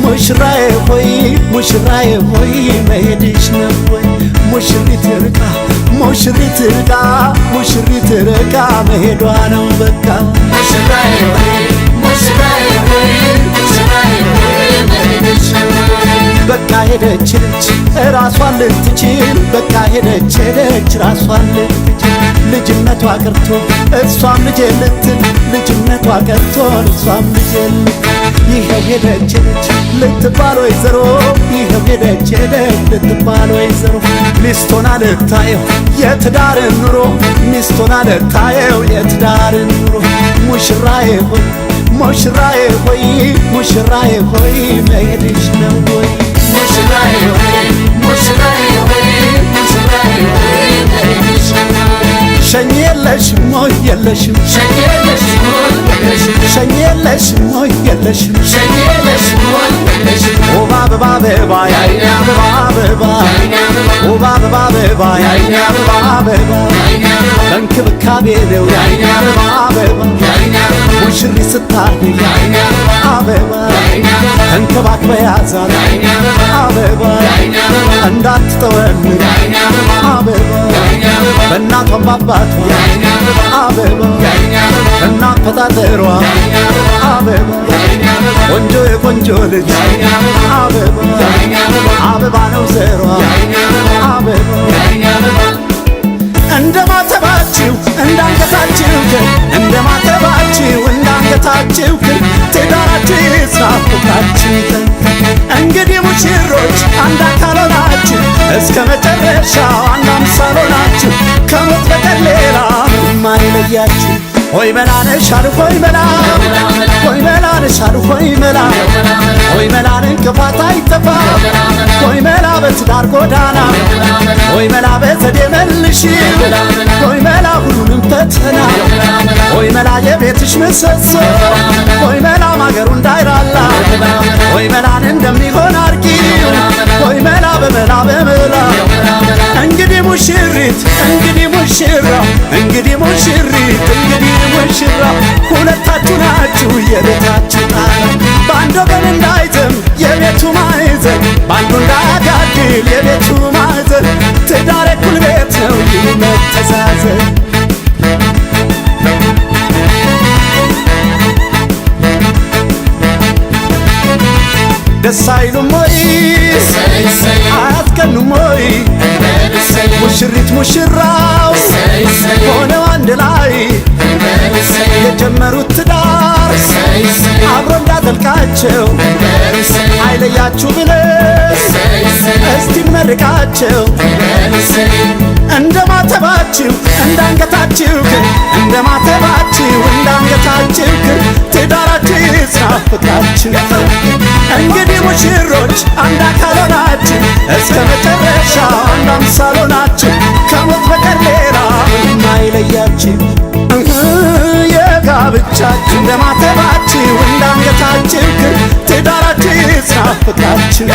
ሙሽራዬ ሆይ ሙሽራዬ ሆይ መሄድሽ ነው ወይ ሙሽሪት ርቃ ሙሽሪት ርቃ ሙሽሪት ርቃ መሄዷ ነው በቃ ሙሽራዬ ሆይ ሙሽራዬ ሆይ ሙሽራዬ ሆይ መሄድሽ ነው በቃ ሄደች ልጅ ራሷን ልትችል በቃ ሄደች ሄደች ራሷን ልትችል ልጅነቷ ቀርቶ እሷም ልጄ ልትል ልጅነቷ ቀርቶ እሷም ልጄ ልትል ይኸው ሄደች ልጅ ልትባል ወይዘሮ ይኸው ሄደች ሄደች ልትባል ወይዘሮ ሚስቶና ልታየው የትዳርን ኑሮ ሚስቶና ልታየው የትዳርን ኑሮ ሙሽራዬ ሆይ ሙሽራዬ ሆይ ሙሽራዬ ሆይ መሄድሽ ነው ወይ ሙሽራዬ ሆይ ሙሽራዬ ሆይ ሙሽራዬ ሆይ መሄድሽ ነው ሸኝ የለሽም ሞይ የለሽም ሸኝ የለሽም ሞይ የለሽም ሸኝ የለሽም ሞይ የለሽም ሸኝ የለሽም ሞይ የለሽም ኦባ አበባ አበባ የዓይኔ አበባ አበባ ኦባ አበባ አበባ የዓይኔ አበባ አበባ በእንክብካቤ ነው የዓይኔ አበባ አበባ ሙሽሪት ስታድግ የዓይኔ አበባ ተንከባክበ ያዛት አበባ እንዳትተወልድ አበባ በእናቷም በአባቷ አበባ እናፈጣጠሯ አበባ ቆንጆ የቆንጆ ልጅ አበባ አበባ ነው ዘሯ አበባ እንዳንገታችሁ ትዳራችሁ ይጽና ፍቅራችሁ ይጠንክር። እንግዲህ ሙሽሮች አንድ አካል ሆናችሁ እስከ መጨረሻው አንድ አምሳል ሆናችሁ ከሞት በቀር ሌላ ምንም አይለያችሁ። ሆይ መላ ነሽ አሉ ሆይ መላ ሆይ መላ ነሽ አሉ ሆይ መላ ሆይ መላን እንቅፋት አይጠፋ ሆይ መላ በትዳር ጎዳና ሆይ መላ በዘዴ መልሽ ሆይ መላ ሁሉንም ፈተና ሆይ መላ የቤትሽ ምሰሶ ሆይ መላ ማገሩ እንዳይራላ ሆይ መላን እንደሚሆን አርጊው ሆይ መላ በመላ በመላ እንግዲህ ሙሽሪት እንግዲህ ሙሽራ እንግዲህ ሙሽሪት እንግዲህ ሙሽራ ሁለታችሁ ናችሁ የቤታችሁ ጣራ በአንድ ወገን እንዳይዘም የቤቱ ማዕዘን በአንዱ እንዳያጋድል የቤቱ ማዕዘን ትዳር እኩል ቤት ነው ይህ መተዛዘን ደስ አይሉም ወይ አያስቀኑም ወይ ሙሽሪት ሙሽራው ሆነው አንድ ላይ የጀመሩት ትዳር አብሮ እንዳዘልቃቸው አይለያችሁ ብለህ እስቲ መርቃቸው እንደማተባችሁ እንዳንገታችሁ እንደ ማተባችሁ እንዳንገታችሁ ትዳራችሁ ይጽና ፍቅራችሁ እንግዲህ ሙሽሮች አንድ አካል ሆናችሁ እስከ መጨረሻው አንድ አምሳል ሆናችሁ ከሞት በቀር ሌላ ምንም አይለያችሁ። የጋብቻችሁ እንደማተባችሁ እንዳንገታችሁ ትዳራችሁ ይጽና ፍቅራችሁ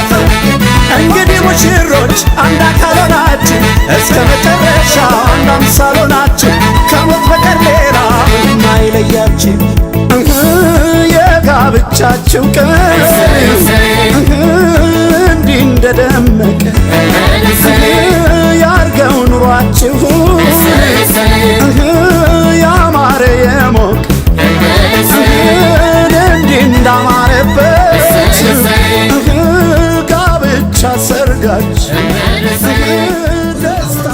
እንግዲህ ሙሽሮች አንድ አካል ሆናችሁ እስከ መጨረሻው አንድ አምሳል ሆናችሁ ከሞት በቀር ሌላ ምንም አይለያችሁ። የጋብቻችሁ ቀን እንዲህ እንደደመቀ ያርገው ኑሯችሁ ያማረ የሞቀ እንዲህ እንዳማረበት ጋብቻ ሰርጋችሁ ደስታ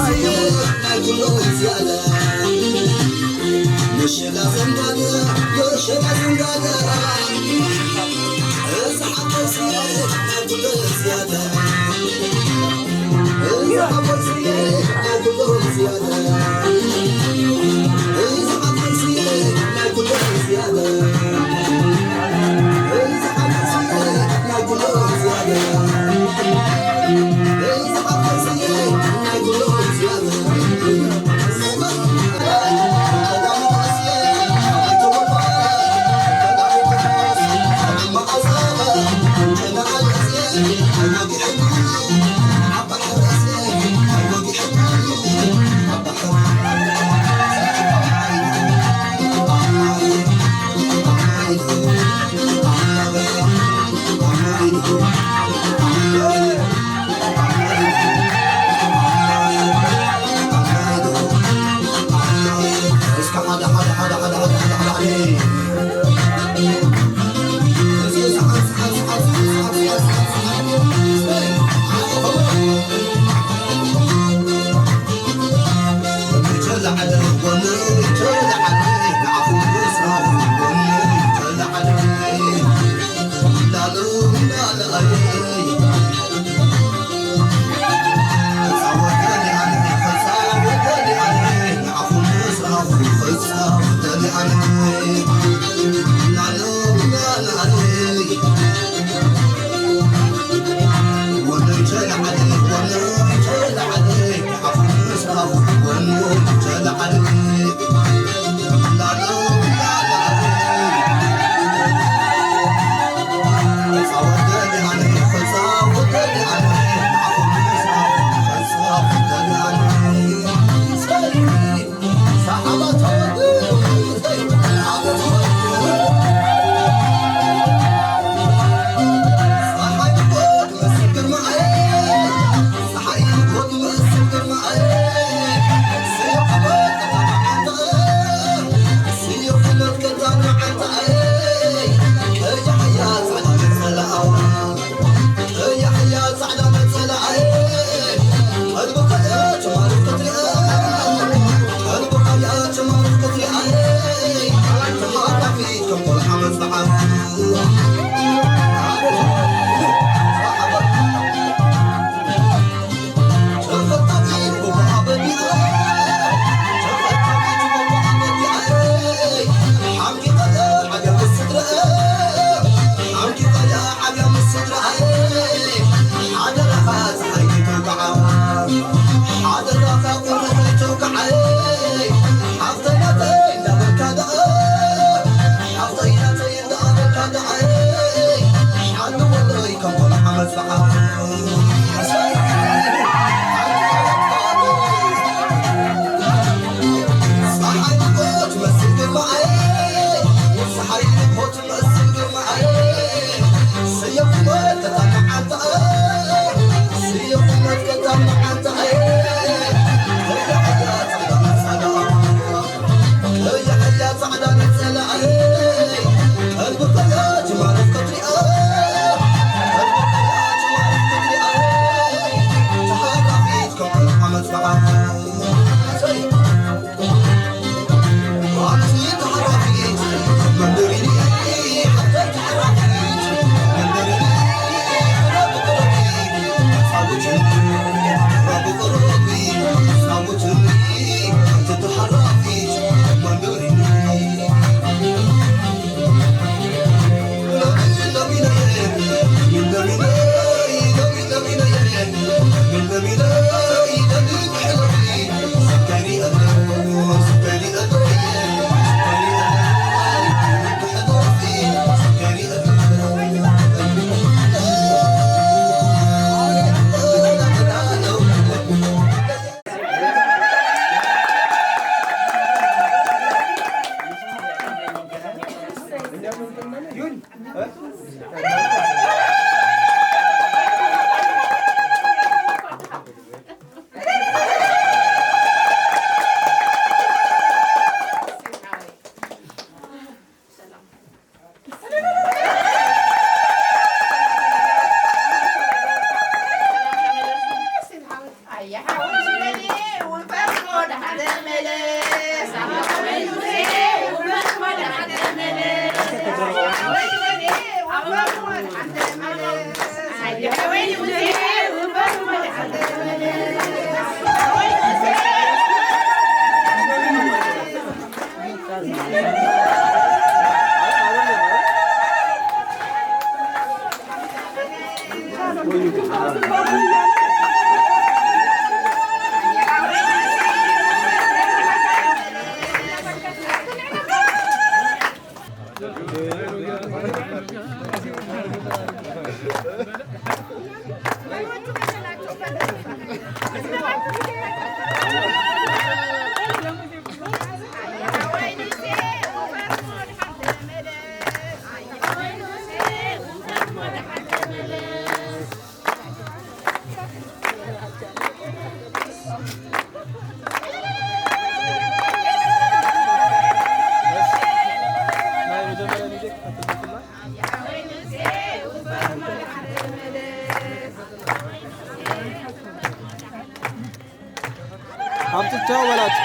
አምጥቻው በላችሁ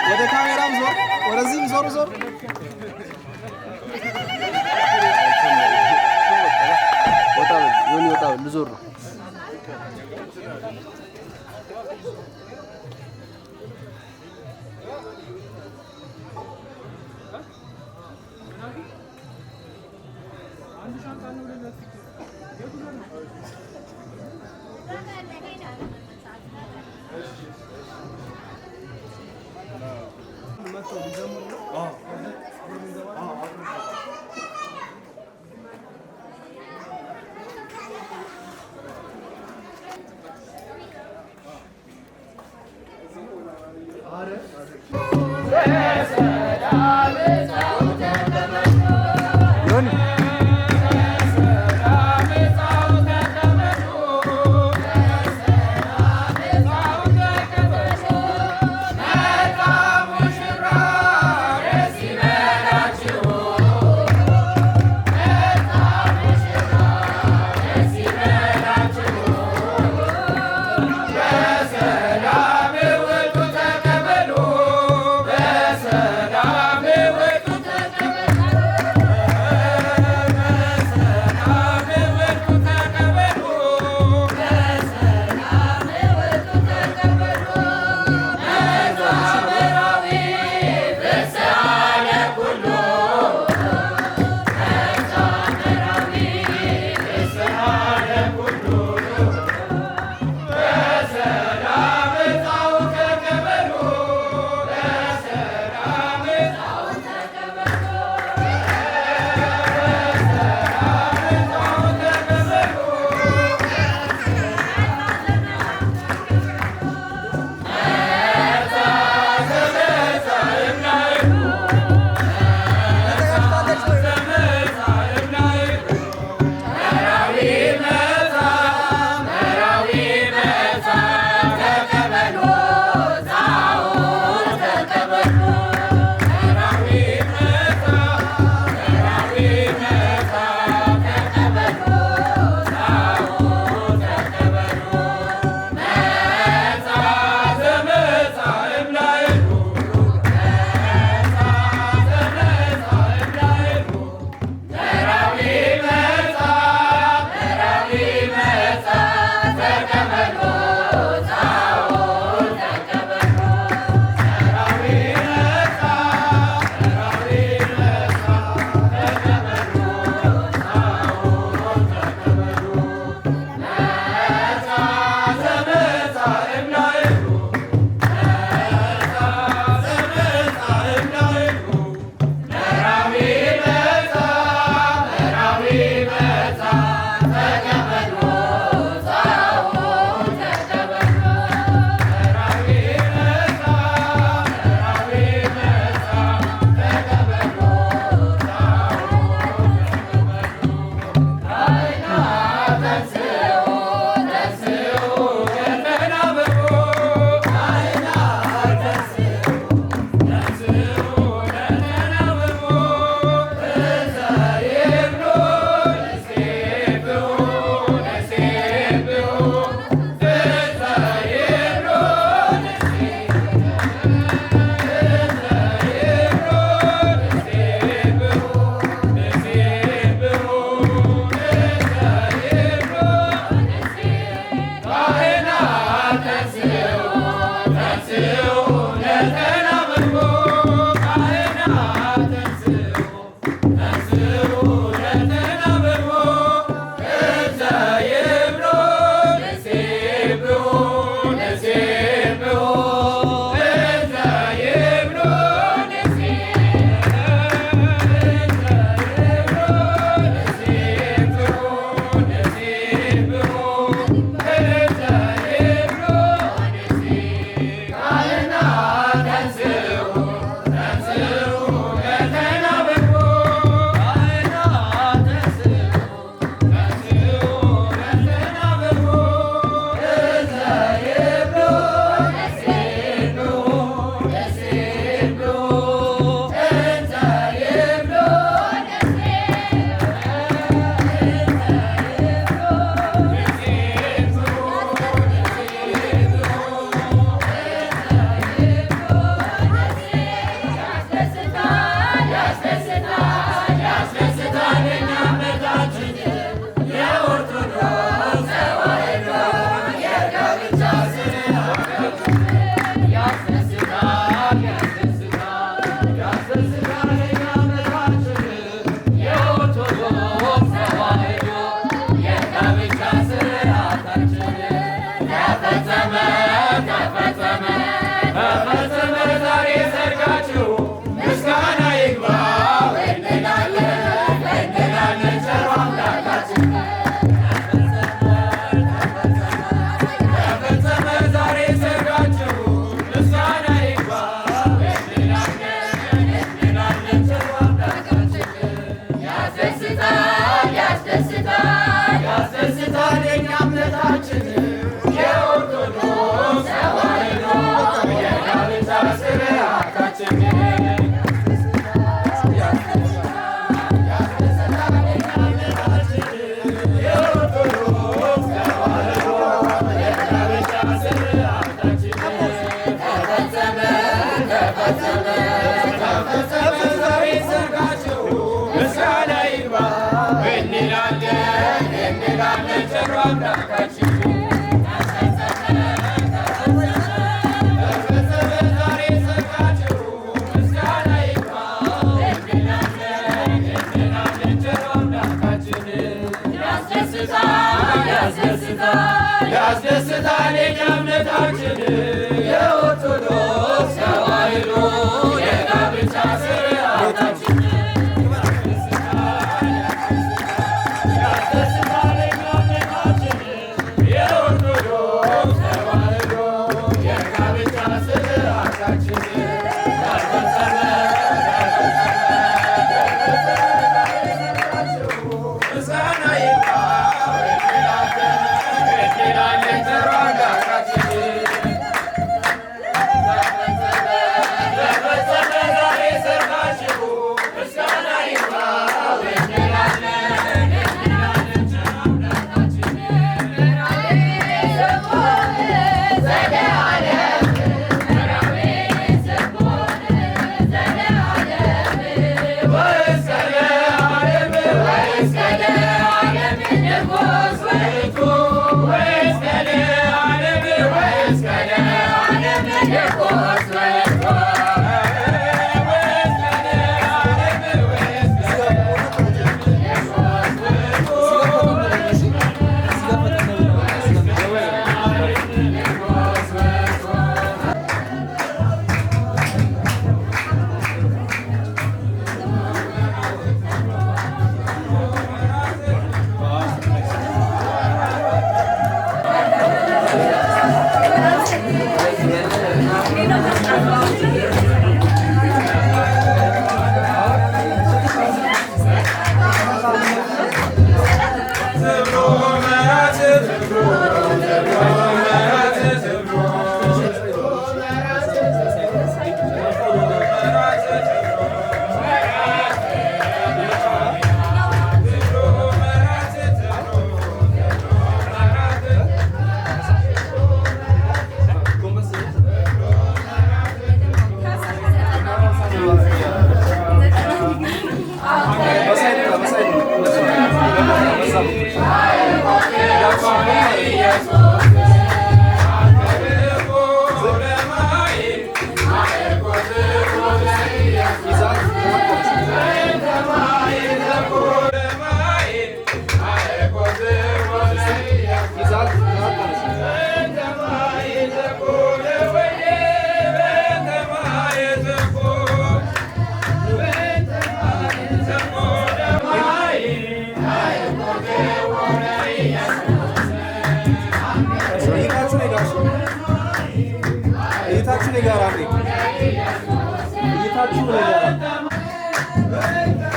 ወደ ካሜራም ዞር ወደዚህም ዞር ዞር ወጣ ልዞር ነው ያስደስታል የኛ እምነታችን የኦርቶዶክስ ተዋሕዶ የጋብቻ ሥርዓታችን ያስደስታል የኛ እምነታችን የኦርቶዶክስ ተዋሕዶ የጋብቻ ሥርዓታችን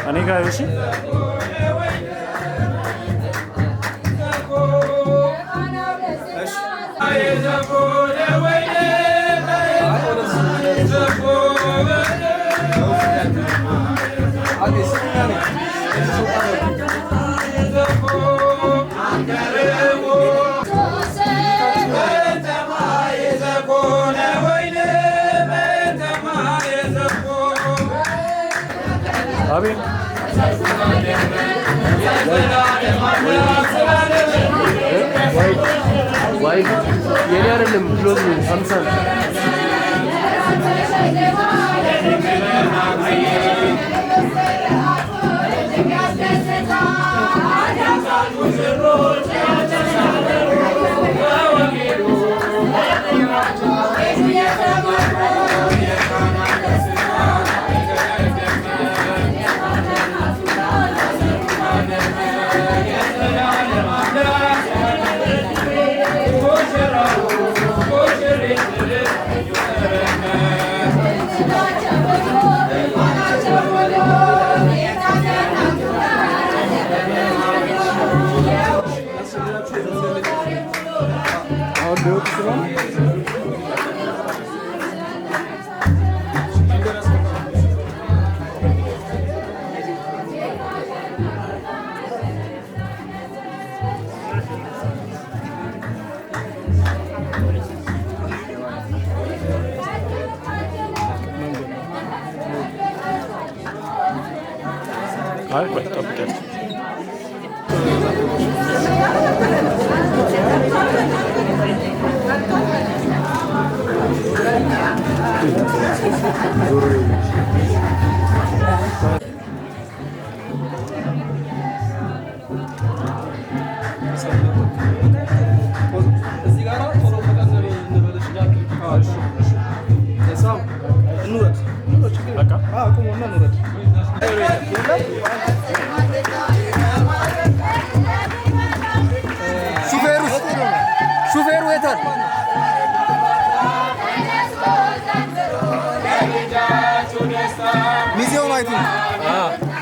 እኔ ጋር እሺ አቤት ዋይ የኔ አይደለም ክሎዝ ነው 50 አይ በጣም ሹፌሩ የታል? ሚዜው ነው። አይ ቲንክ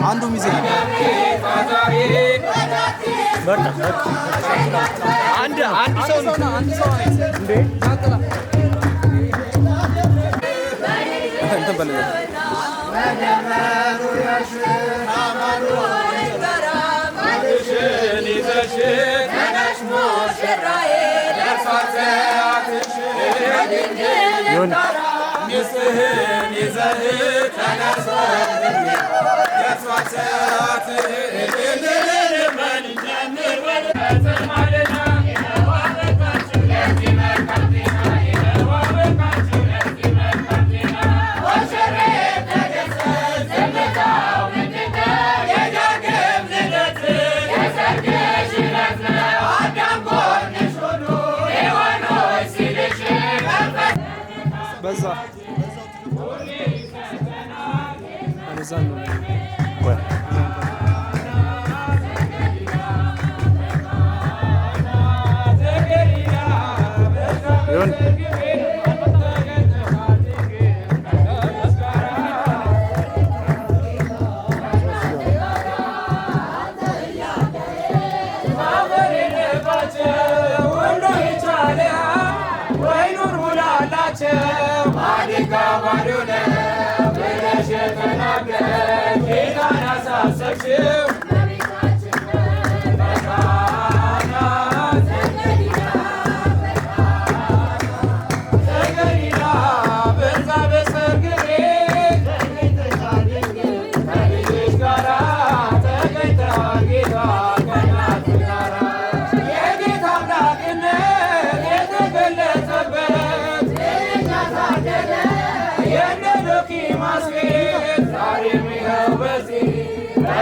አንዱ ሚዜ አንድ ሰው ነው። አንድ ሰው እንዴ እንትን በለ በዛ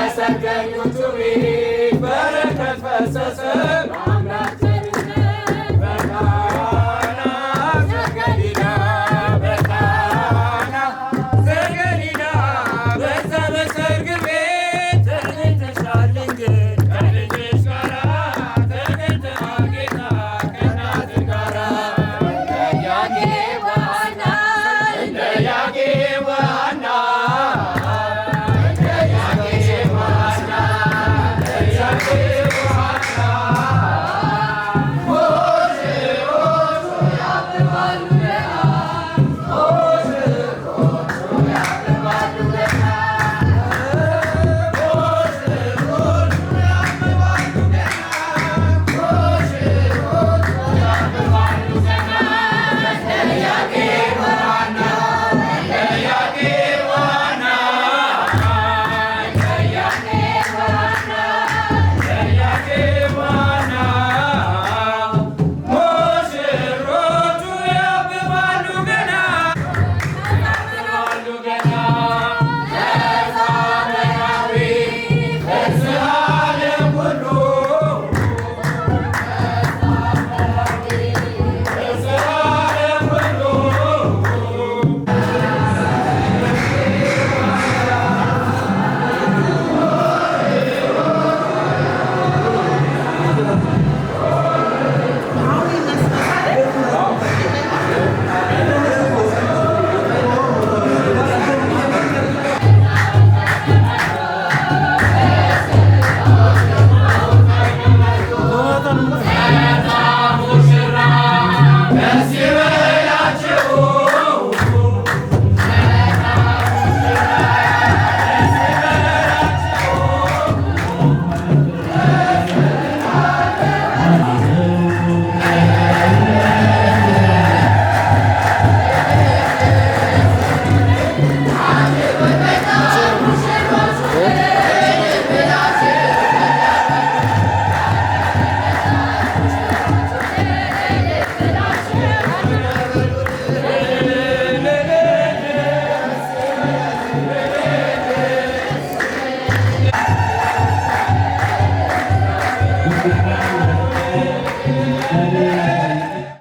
Yes, I'm